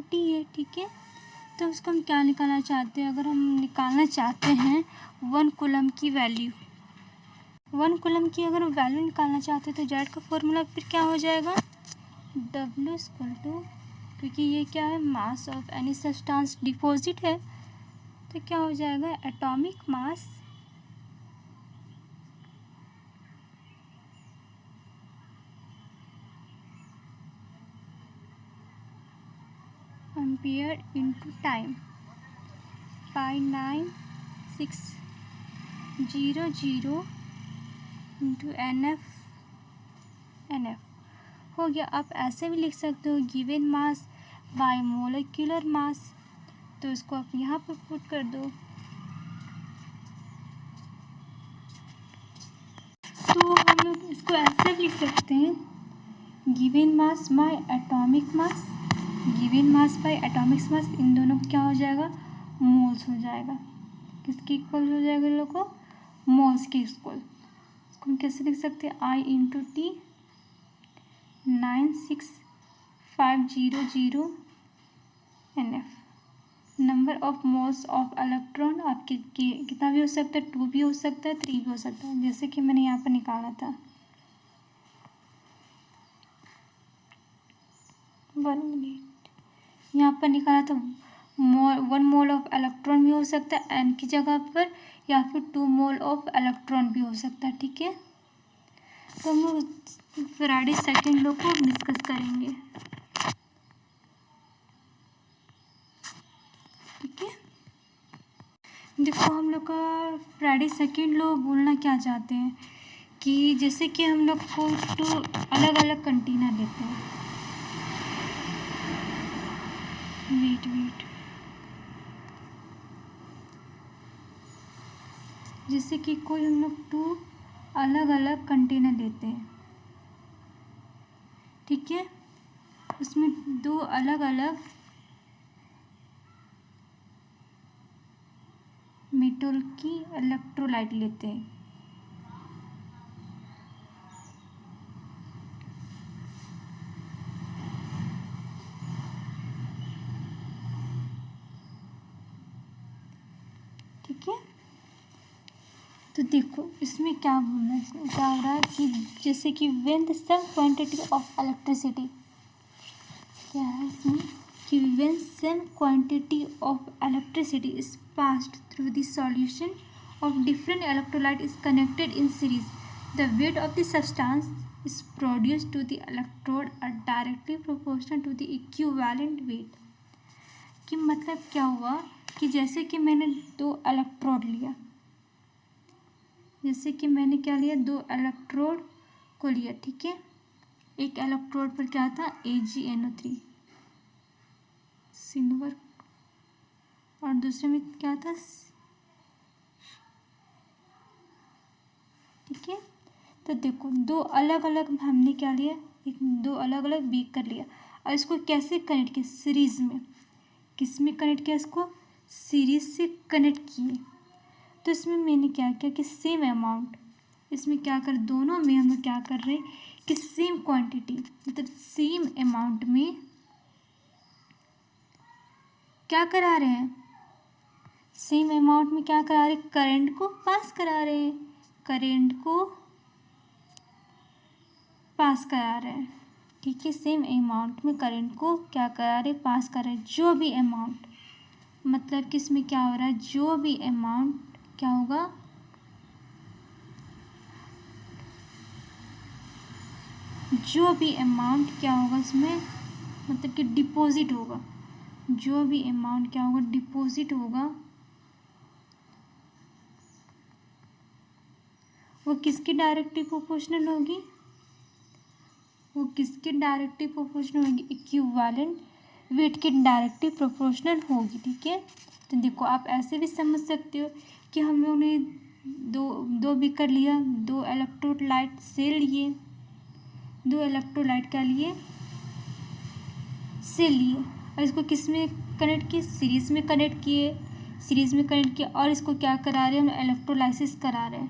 टी है। ठीक है, तो उसको हम क्या निकालना चाहते हैं, अगर हम निकालना चाहते हैं 1 कूलम की वैल्यू, 1 कूलम की अगर हम वैल्यू निकालना चाहते हैं तो जेड का फॉर्मूला फिर क्या हो जाएगा, W इक्वल टू, क्योंकि ये क्या है, मास ऑफ एनी सब्सटेंस डिपॉजिट है, तो क्या हो जाएगा, atomic mass ampere into time by 9600 into NF हो गया। आप ऐसे भी लिख सकते हो given mass bye molecular mass, तो इसको आप यहाँ पर पुट कर दो, तो हम लोग इसको ऐसे भी लिख सकते हैं given mass by atomic mass, given mass by atomic mass, इन दोनों को क्या हो जाएगा, मोल्स हो जाएगा। किसके इक्वल हो जाएगा, इन लोग को मोल्स के इक्वल। इसको हम कैसे लिख सकते हैं, I into T 9650 NF, number of moles of electron आपके कितना भी हो सकता है, 2 भी हो सकता है, 3 भी हो सकता है, जैसे कि मैंने यहाँ पर निकाला था 1 मिनट, यहाँ पर निकाला था 1 मोल ऑफ इलेक्ट्रॉन भी हो सकता है एन की जगह पर, या फिर 2 मोल ऑफ इलेक्ट्रॉन भी हो सकता है। ठीक है, तो हम लोग फ्राइडे सेकेंड लॉ को डिस्कस करेंगे। ठीक है, देखो हम लोग का फ्राइडे सेकेंड लॉ बोलना क्या चाहते हैं कि जैसे कि हम लोग को तो अलग अलग कंटेनर लेते हैं, वेट जैसे कि कोई हम लोग 2 अलग अलग कंटेनर लेते हैं, ठीक है, उसमें 2 अलग अलग मेटल की इलेक्ट्रोलाइट लेते हैं। ठीक है, तो देखो इसमें क्या बोलना है, क्या हो रहा है कि जैसे कि when the some quantity of electricity, क्या है इसमें कि when some quantity of electricity is passed through the solution of different electrolyte is connected in series, the weight of the substance is produced to the electrode are directly proportional to the equivalent weight। कि मतलब क्या हुआ कि जैसे कि मैंने 2 electrode लिया, जैसे कि मैंने क्या लिया, 2 इलेक्ट्रोड को लिया। ठीक है, एक इलेक्ट्रोड पर क्या था, AgNO3 सिल्वर, और दूसरे में क्या था, ठीक है, तो देखो 2 अलग अलग हमने क्या लिया, 2 अलग अलग बीकर लिया, और इसको कैसे कनेक्ट किया, सीरीज में। किस में कनेक्ट किया, इसको सीरीज से कनेक्ट किए। तो इसमें मैंने क्या किया कि सेम अमाउंट, इसमें क्या कर, दोनों में हम लोग क्या कर रहे हैं कि सेम क्वांटिटी, मतलब सेम अमाउंट में क्या करा रहे हैं, सेम अमाउंट में क्या करा रहे हैं, करंट को पास करा रहे हैं, करंट को पास करा रहे हैं। ठीक है, सेम अमाउंट में करंट को क्या करा रहे, पास कर रहे हैं। जो भी अमाउंट, मतलब कि इसमें क्या हो रहा है, जो भी अमाउंट क्या होगा, जो भी अमाउंट क्या होगा इसमें, मतलब कि डिपॉजिट होगा, जो भी अमाउंट क्या होगा, डिपॉजिट होगा, वो किसकी डायरेक्टली प्रोपोर्शनल होगी, वो किसके डायरेक्टली प्रोपोर्शनल होगी, इक्विवेलेंट वेट के डायरेक्टली प्रोपोर्शनल होगी। ठीक है, तो देखो आप ऐसे भी समझ सकते हो कि हम लोगों ने दो बीकर लिया, दो इलेक्ट्रोलाइट सेल लिए, दो इलेक्ट्रोलाइट क्या लिए, सेल लिए, और इसको किस में कनेक्ट किए, सीरीज़ में कनेक्ट किए, सीरीज़ में कनेक्ट किया, और इसको क्या करा रहे हैं हम, इलेक्ट्रोलाइसिस करा रहे हैं।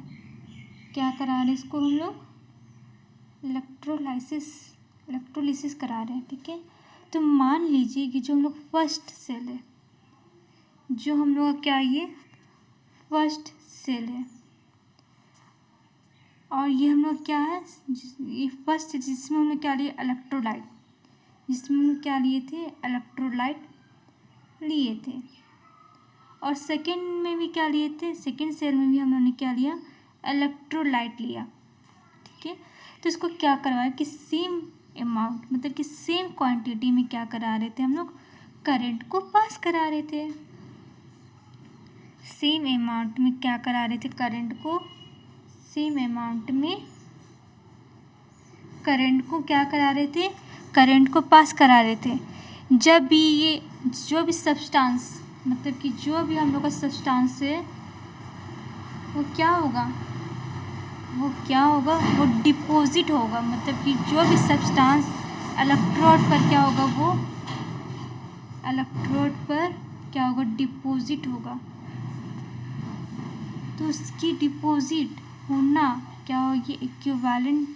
क्या करा रहे हैं इसको हम लोग, इलेक्ट्रोलिसिस करा रहे हैं। ठीक है, तो मान लीजिए कि जो हम लोग फर्स्ट सेल है, जो हम लोग का क्या, ये फर्स्ट सेल है, और ये हम लोग क्या है, ये फर्स्ट जिसमें हम लोग क्या लिए, इलेक्ट्रोलाइट, जिसमें हम लोग क्या लिए थे, इलेक्ट्रोलाइट लिए थे, और सेकेंड में भी क्या लिए थे, सेकेंड सेल में भी हम लोगों ने क्या लिया, इलेक्ट्रोलाइट लिया। ठीक है, तो इसको क्या करवाया कि सेम अमाउंट, मतलब कि सेम क्वांटिटी में क्या करा रहे थे हम लोग, करंट को पास करा रहे थे। सेम अमाउंट में क्या करा रहे थे, करंट को, सेम अमाउंट में करंट को क्या करा रहे थे, करंट को पास करा रहे थे। जब भी ये जो भी सब्सटेंस, मतलब कि जो भी हम लोग का सब्सटेंस है वो क्या होगा, वो डिपॉजिट होगा, मतलब कि जो भी सब्सटेंस इलेक्ट्रोड पर क्या होगा, वो इलेक्ट्रोड पर क्या होगा, डिपॉजिट होगा। तो उसकी डिपॉजिट होना क्या होगी, इक्विवेलेंट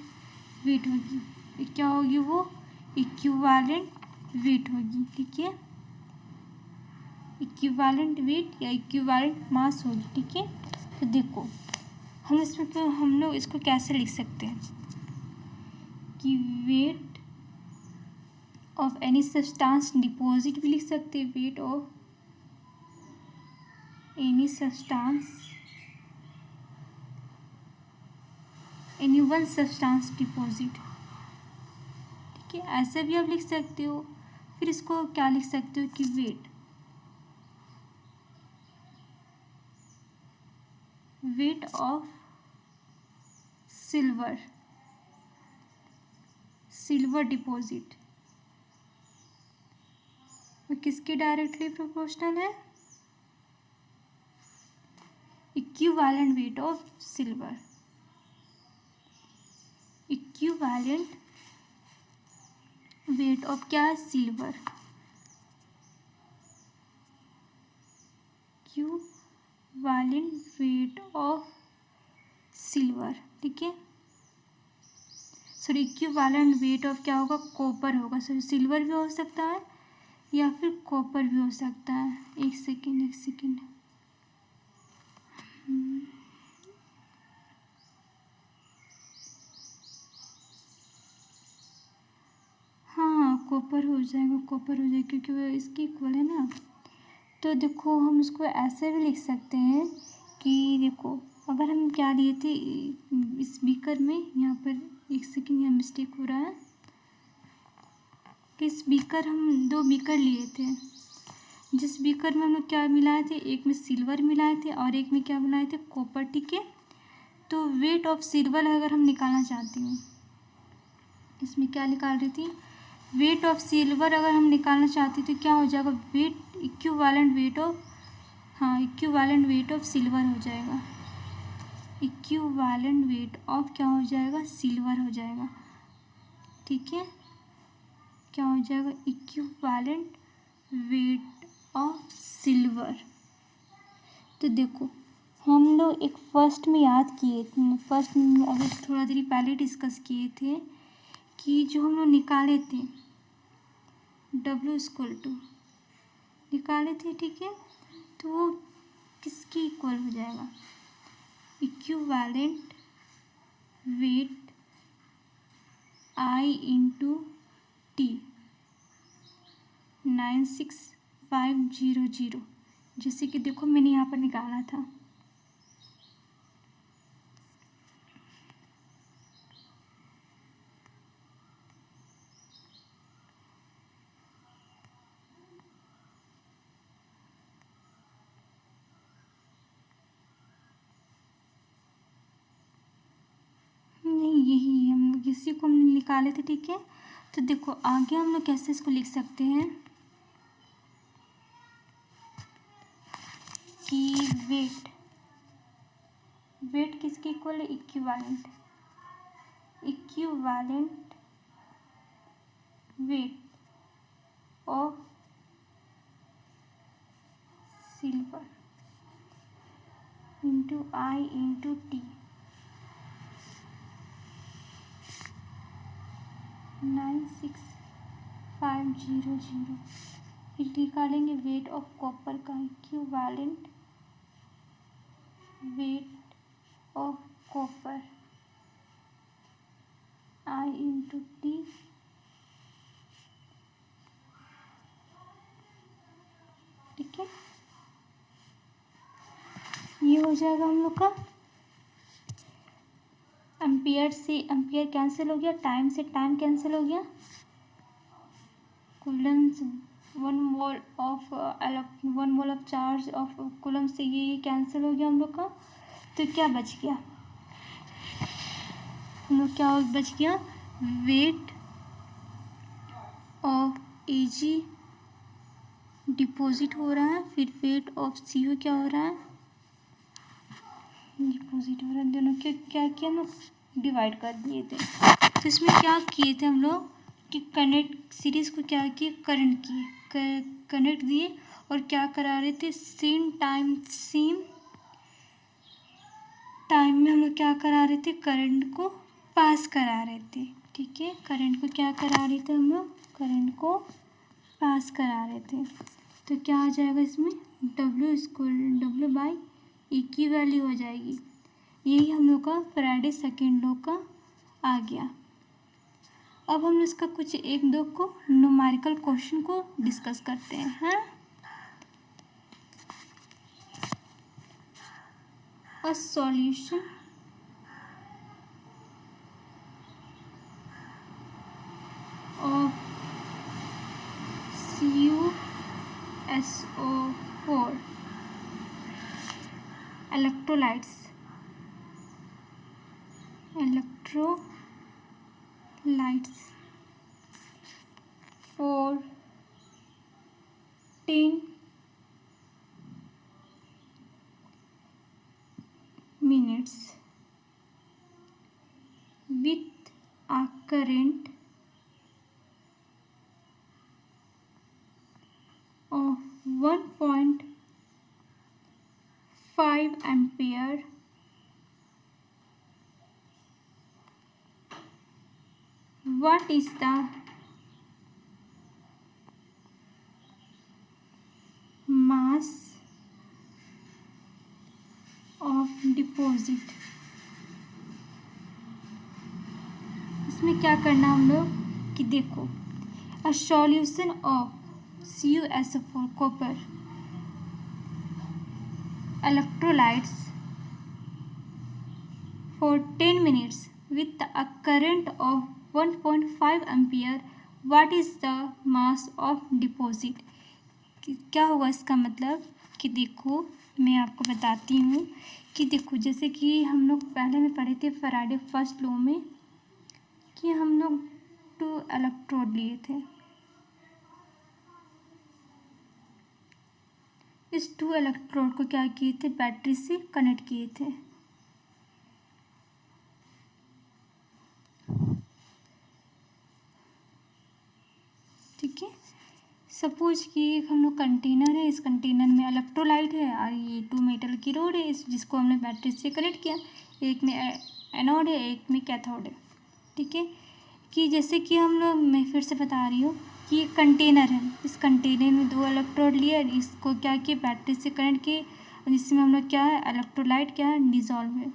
वेट होगी। क्या होगी वो, इक्विवेलेंट वेट होगी। ठीक है, इक्विवेलेंट वेट या इक्विवेलेंट मास होगी। ठीक है, तो देखो हम लोग इसको कैसे लिख सकते हैं कि weight of any substance deposit भी लिख सकते हैं, weight of any substance, any one substance deposit. ठीक है, ऐसे भी आप लिख सकते हो। फिर इसको क्या लिख सकते हो कि वेट ऑफ सिल्वर डिपॉजिट, वो किसके डायरेक्टली प्रोपोर्शनल है, equivalent weight of silver, equivalent weight of क्या है, silver, equivalent weight of silver. ठीक है, सॉरी इक्विवेलेंट वेट ऑफ क्या होगा, कॉपर होगा। सॉरी सिल्वर भी हो सकता है या फिर कॉपर भी हो सकता है। एक सेकेंड हाँ कॉपर हो जाएगा, क्योंकि वो इसकी इक्वल है ना। तो देखो हम इसको ऐसे भी लिख सकते हैं कि देखो अगर हम क्या लिए थे इस बीकर में, यहाँ पर एक सेकेंड यहाँ मिस्टेक हो रहा है कि इस बीकर हम दो बीकर लिए थे, जिस बीकर में हम लोग क्या मिलाए थे, एक में सिल्वर मिलाए थे और एक में क्या मिलाए थे, कॉपर। ठीक है, तो वेट ऑफ सिल्वर अगर हम निकालना चाहती हूँ, इसमें क्या निकाल रही थी, वेट ऑफ सिल्वर अगर हम निकालना चाहती तो क्या हो जाएगा, वेट इक्विवेलेंट वेट ऑफ, हाँ इक्विवेलेंट वेट ऑफ सिल्वर हो जाएगा, इक्विवेलेंट वेट ऑफ क्या हो जाएगा, सिल्वर हो जाएगा। ठीक है, क्या हो जाएगा, इक्विवेलेंट वेट ऑफ सिल्वर। तो देखो हम लोग एक फर्स्ट में याद किए थे, फर्स्ट में अगर थोड़ा देर पहले डिस्कस किए थे कि जो हम लोग निकाले थे W निकाले थे। ठीक है, तो वो किसकी इक्वल हो जाएगा, equivalent weight I into T 96500, जैसे कि देखो मैंने यहाँ पर निकाला था। नहीं, यही हम लोग उसी को हम निकाले थे। ठीक है, तो देखो आगे हम लोग कैसे इसको लिख सकते हैं कि वेट किसके इक्वल है, equivalent weight of silver into I into T 96500। फिर निकालेंगे वेट ऑफ कॉपर का, equivalent weight of copper I into T ठीक है, ये हो जाएगा हम लोग का। एम्पियर से एम्पियर कैंसिल हो गया, टाइम से टाइम कैंसिल हो गया, Coulomb's 1 mole of charge of coulomb से ये कैंसिल हो गया हम लोग का। तो क्या बच गया हम लोग, क्या बच गया, वेट ऑफ Ag डिपॉजिट हो रहा है, फिर वेट ऑफ CO क्या हो रहा है, डिपॉजिट हो रहा है। दोनों के क्या किया हम लोग, डिवाइड कर दिए थे। तो इसमें क्या किए थे हम लोग कि कनेक्ट सीरीज को क्या किए, करंट किए, कनेक्ट दिए और क्या करा रहे थे, सेम टाइम में हम लोग क्या करा रहे थे, करंट को पास करा रहे थे। ठीक है, करंट को क्या करा रहे थे हम लोग, करंट को पास करा रहे थे। तो क्या आ जाएगा इसमें, W बाई E की वैल्यू हो जाएगी। यही हम लोग का फैराडे सेकेंड लॉ का आ गया। अब हम इसका कुछ एक दो को न्यूमेरिकल क्वेश्चन को डिस्कस करते हैं। हाँ, a solution of CuSO4 electrolytes for 10 minutes with a current of 1.5 ampere what is the mass of deposit। इसमें क्या करना हम लोग कि देखो, a solution of CuSO4 copper electrolytes for 10 minutes with a current of 1.5 ampere what is the mass of deposit। क्या होगा इसका मतलब कि देखो मैं आपको बताती हूँ कि देखो जैसे कि हम लोग पहले में पढ़े थे फैराडे फर्स्ट लॉ में कि हम लोग 2 इलेक्ट्रोड लिए थे। इस 2 इलेक्ट्रोड को क्या किए थे, बैटरी से कनेक्ट किए थे। ठीक है, सपोज कि एक हम लोग कंटेनर है, इस कंटेनर में इलेक्ट्रोलाइट है और ये 2 मेटल की रोड है जिसको हमने बैटरी से कनेक्ट किया। एक में एनोड है, एक में कैथोड है। ठीक है, कि जैसे कि हम लोग, मैं फिर से बता रही हूँ कि एक कंटेनर है, इस कंटेनर में 2 इलेक्ट्रोड लिए, इसको क्या किए, बैटरी से कनेक्ट किए, जिसमें हम लोग क्या है, इलेक्ट्रोलाइट क्या है, डिजॉल्व है।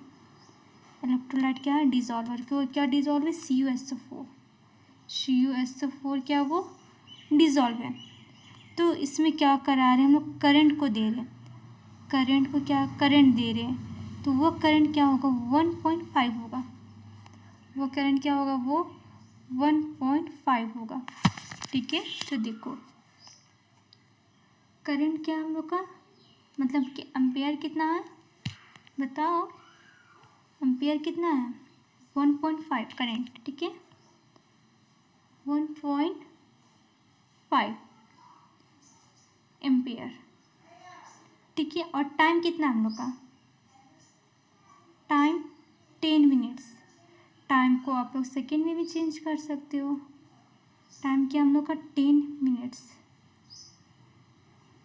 इलेक्ट्रोलाइट क्या है, डिजॉल्वर, को क्या डिजॉल्व है, CuSO4 क्या वो डिजॉल्व है। तो इसमें क्या करा रहे हैं हम लोग, करंट को दे रहे हैं, करंट को क्या करंट दे रहे हैं। तो वो करंट क्या होगा, 1.5 होगा, वो करंट क्या होगा, वो 1.5 होगा। ठीक है, तो देखो करंट क्या हम लोग का, मतलब कि एम्पियर कितना है, बताओ एम्पियर कितना है, 1.5 करेंट, ठीक है, 1.5 एम्पियर, ठीक है। और टाइम कितना हम लोग का, टाइम 10 मिनट्स। टाइम को आप लोग सेकेंड में भी चेंज कर सकते हो। टाइम क्या हम लोग का 10 मिनट्स,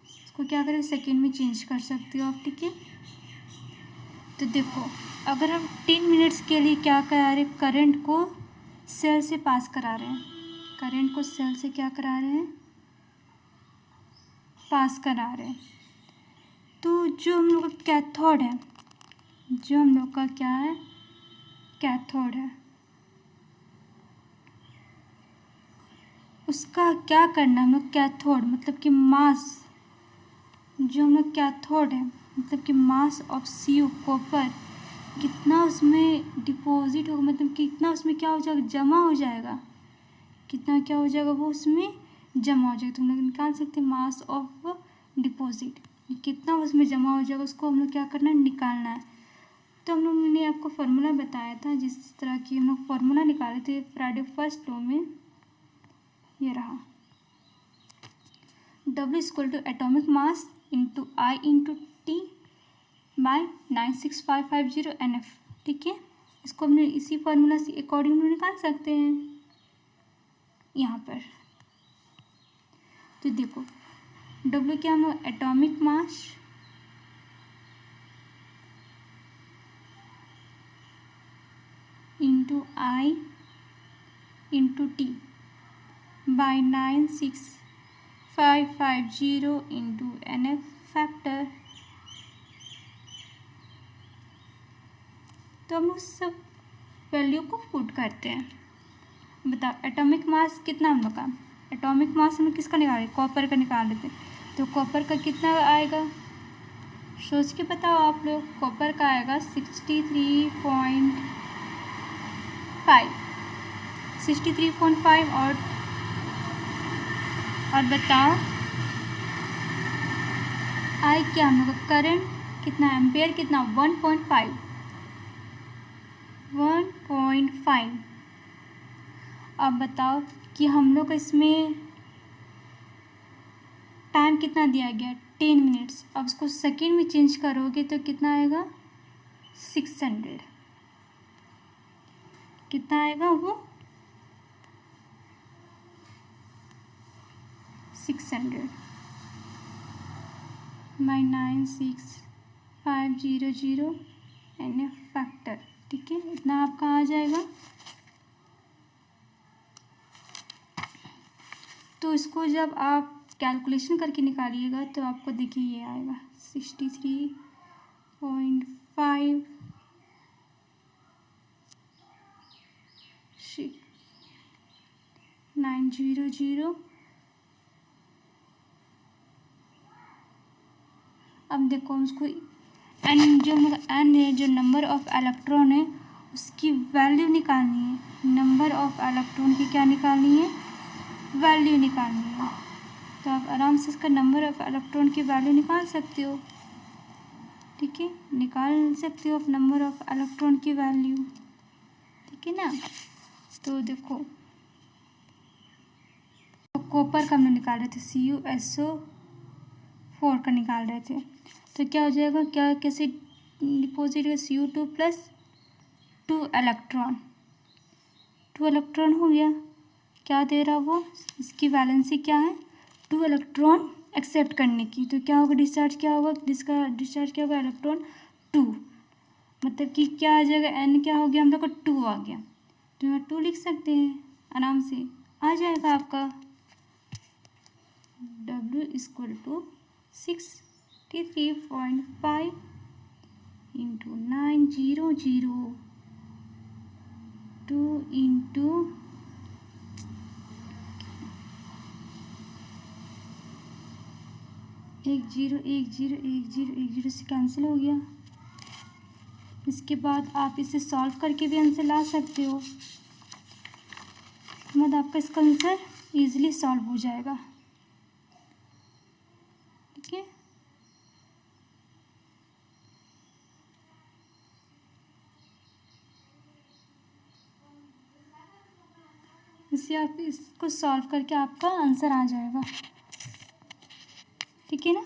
इसको क्या करें सेकेंड में चेंज कर सकते हो आप, ठीक है। तो देखो अगर हम 10 मिनट्स के लिए क्या करा रहे हैं, करंट को सेल से पास करा रहे हैं, करंट को सेल से क्या करा रहे हैं, पास करा रहे हैं। तो जो हम लोग का कैथोड है, जो हम लोग का क्या है, कैथोड है, उसका क्या करना है हम लोग, कैथोड मतलब कि मास, जो हम लोग कैथोड है मतलब कि मास ऑफ Cu कॉपर कितना उसमें डिपॉजिट होगा, मतलब कितना उसमें क्या हो जाएगा, जमा हो जाएगा, कितना क्या हो जाएगा वो उसमें जमा हो जाएगा। तो हम लोग निकाल सकते हैं मास ऑफ डिपॉजिट, कितना उसमें जमा हो जाएगा, उसको हम लोग क्या करना है, निकालना है। तो हम लोगों ने आपको फार्मूला बताया था, जिस तरह की हम लोग फार्मूला निकाले थे फ्राइडे फर्स्ट लॉ में, ये रहा, W equal to atomic mass into I into T by 96550 NF, ठीक है। इसको हमने इसी फार्मूला से अकॉर्डिंग निकाल सकते हैं यहाँ पर। तो देखो W क्या हम लोग atomic mass into I into T by 96550 into NF factor. तो हम लोग सब वैल्यू को पुट करते हैं। बताओ एटॉमिक मास कितना हम लोग का, एटॉमिक मास हम किसका निकाल रहे, कॉपर का निकाल रहे थे। तो कॉपर का कितना आएगा, सोच के बताओ आप लोग, कॉपर का आएगा 63.5 और बताओ आई क्या हम लोग का करंट कितना, एम्पेयर कितना 1.5। अब बताओ कि हम लोग इसमें टाइम कितना दिया गया 10 मिनट्स। अब उसको सेकेंड में चेंज करोगे तो कितना आएगा 600, कितना आएगा वो 600 बाई 96500 NF फैक्टर, ठीक है। इतना आपका आ जाएगा। तो इसको जब आप कैलकुलेशन करके निकालिएगा तो आपको देखिए ये आएगा 63.5 900। अब देखो उसको एन, जो एन है, जो नंबर ऑफ इलेक्ट्रॉन है उसकी वैल्यू निकालनी है, नंबर ऑफ इलेक्ट्रॉन की क्या निकालनी है, वैल्यू निकालनी है। तो आप आराम से इसका नंबर ऑफ इलेक्ट्रॉन की वैल्यू निकाल सकते हो, ठीक है, निकाल सकते हो आप नंबर ऑफ इलेक्ट्रॉन की वैल्यू, ठीक है ना। तो देखो तो कॉपर का हम लोग निकाल रहे थे, CuSO4 का निकाल रहे थे। तो क्या हो जाएगा, क्या कैसे डिपॉजिट है, Cu2 प्लस 2 इलेक्ट्रॉन, 2 इलेक्ट्रॉन हो गया। क्या दे रहा वो, इसकी वैलेंसी क्या है 2 इलेक्ट्रॉन एक्सेप्ट करने की। तो क्या होगा डिस्चार्ज, क्या होगा जिसका डिस्चार्ज क्या होगा इलेक्ट्रॉन 2, मतलब कि क्या आ जाएगा n क्या हो गया हम लोग का 2 आ गया। तो यहाँ 2 लिख सकते हैं आराम से, आ जाएगा आपका W equal to 63.5 into 9002 into 10101010 से कैंसिल हो गया। इसके बाद आप इसे सॉल्व करके भी आंसर ला सकते हो, मतलब आपका इसका आंसर ईजिली सॉल्व हो जाएगा, ठीक है। इससे आप इसको सॉल्व करके आपका आंसर आ जाएगा। ठीक है ना।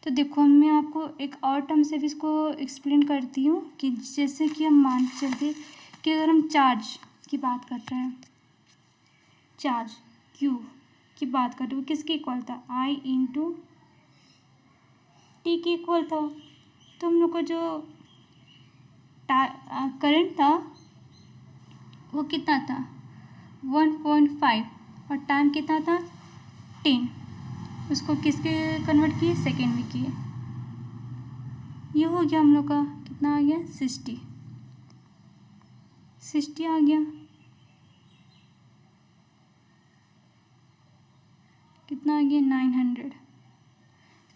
तो देखो मैं आपको एक और टर्म से भी इसको एक्सप्लेन करती हूँ कि जैसे कि हम मान के चलते कि अगर हम चार्ज की बात कर रहे हैं, चार्ज क्यू की बात कर रहे हो, किसके इक्वल था, आई इंटू टी के इक्वल था। तो हम लोग को जो करंट था वो कितना था, 1.5, और टाइम कितना था 10। उसको किसके कन्वर्ट किए, सेकेंड में किए। ये हो गया हम लोग का कितना आ गया, 60 आ गया। कितना आ गया,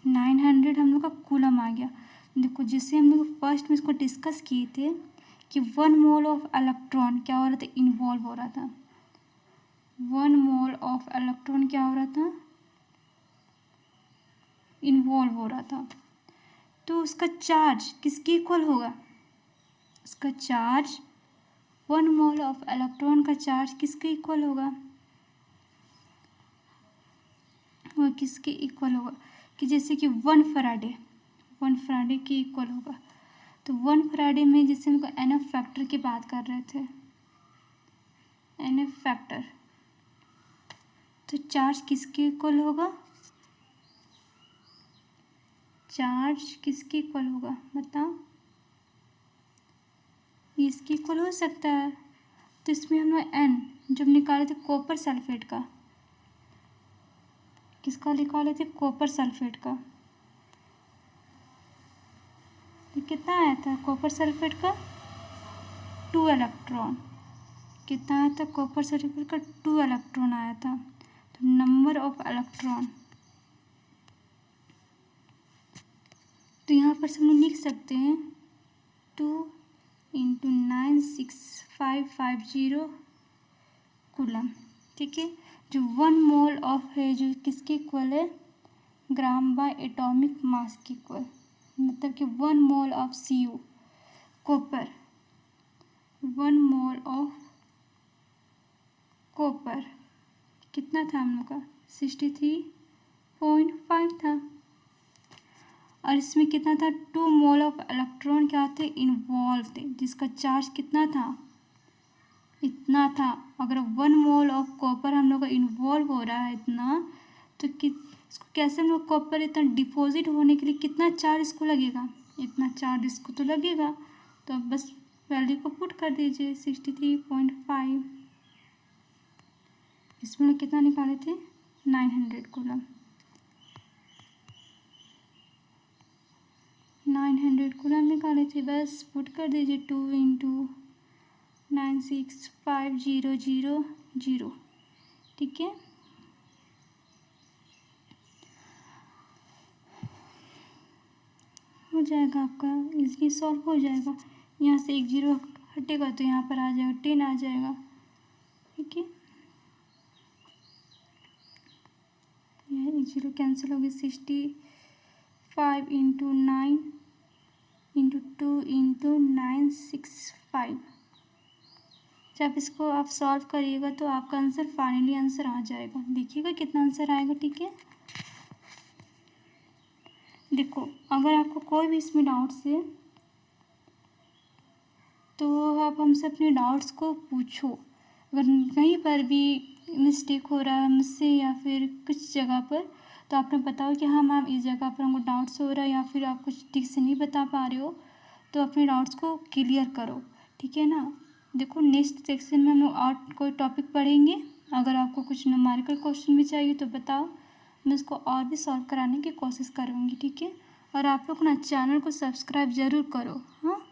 900 हम लोग का कूलम आ गया। देखो जिससे हम लोग फर्स्ट में इसको डिस्कस किए थे कि 1 मोल ऑफ इलेक्ट्रॉन क्या हो रहा था, इन्वॉल्व हो रहा था। 1 मोल ऑफ इलेक्ट्रॉन क्या हो रहा था, इन्वॉल्व हो रहा था। तो उसका चार्ज किसके इक्वल होगा, उसका चार्ज 1 मोल ऑफ इलेक्ट्रॉन का चार्ज किसके इक्वल होगा, वो किसके इक्वल होगा कि जैसे कि 1 फैराडे के इक्वल होगा। तो 1 फैराडे में जैसे हमको NF फैक्टर की बात कर रहे थे, NF फैक्टर, तो चार्ज किसके इक्वल होगा, चार्ज किसके इक्वल होगा बताओ, इसके इक्वल हो सकता है। तो इसमें हम लोग N जब निकाले थे कॉपर सल्फेट का, किसका निकाले थे, कॉपर सल्फेट का, तो कितना आया था कॉपर सल्फेट का, 2 इलेक्ट्रॉन। कितना आया था कॉपर सल्फेट का, 2 इलेक्ट्रॉन आया था। तो नंबर ऑफ इलेक्ट्रॉन, तो यहाँ पर हम लोग लिख सकते हैं 2 × 96550 कूलम। ठीक है, जो 1 मोल ऑफ है जो किसके इक्वल है, ग्राम बाय एटॉमिक मास के इक्वल, मतलब कि 1 mole of CO copper, 1 mole of copper कितना था हम लोग का, 63.5 था। और इसमें कितना था, 2 मोल ऑफ इलेक्ट्रॉन क्या थे, इन्वॉल्व थे, जिसका चार्ज कितना था, इतना था। अगर 1 मोल ऑफ कॉपर हम लोग का इन्वॉल्व हो रहा है इतना, तो इसको कैसे हम लोग कॉपर इतना डिपॉजिट होने के लिए कितना चार्ज इसको लगेगा, इतना चार्ज इसको तो लगेगा। तो अब बस वैल्यू को पुट कर दीजिए 63.5। इसमें लोग कितना निकाले थे, 900 कूलम, 900 कूलम निकाले थे। बस पुट कर दीजिए 2 × 96500। ठीक है, हो जाएगा आपका, इजली सॉल्व हो जाएगा। यहाँ से एक 0 हटेगा तो यहाँ पर आ जाएगा 10 आ जाएगा। ठीक है, यह एक 0 कैंसिल हो गया, 65 × 9 × 2 × 965। जब इसको आप सॉल्व करिएगा तो आपका आंसर फाइनली आंसर आ जाएगा। देखिएगा कितना आंसर आएगा। ठीक है, देखो अगर आपको कोई भी इसमें डाउट्स है तो आप हमसे अपने डाउट्स को पूछो। अगर कहीं पर भी मिस्टेक हो रहा है मुझसे या फिर कुछ जगह पर, तो आपने बताओ कि हाँ मैम इस जगह पर हमको डाउट्स हो रहा है या फिर आप कुछ ठीक से नहीं बता पा रहे हो, तो अपने डाउट्स को क्लियर करो। ठीक है ना। देखो नेक्स्ट सेक्शन में हम लोग और कोई टॉपिक पढ़ेंगे। अगर आपको कुछ न्यूमेरिकल क्वेश्चन भी चाहिए तो बताओ, मैं इसको और भी सॉल्व कराने की कोशिश करूँगी। ठीक है, और आप लोग ना चैनल को सब्सक्राइब ज़रूर करो। हाँ।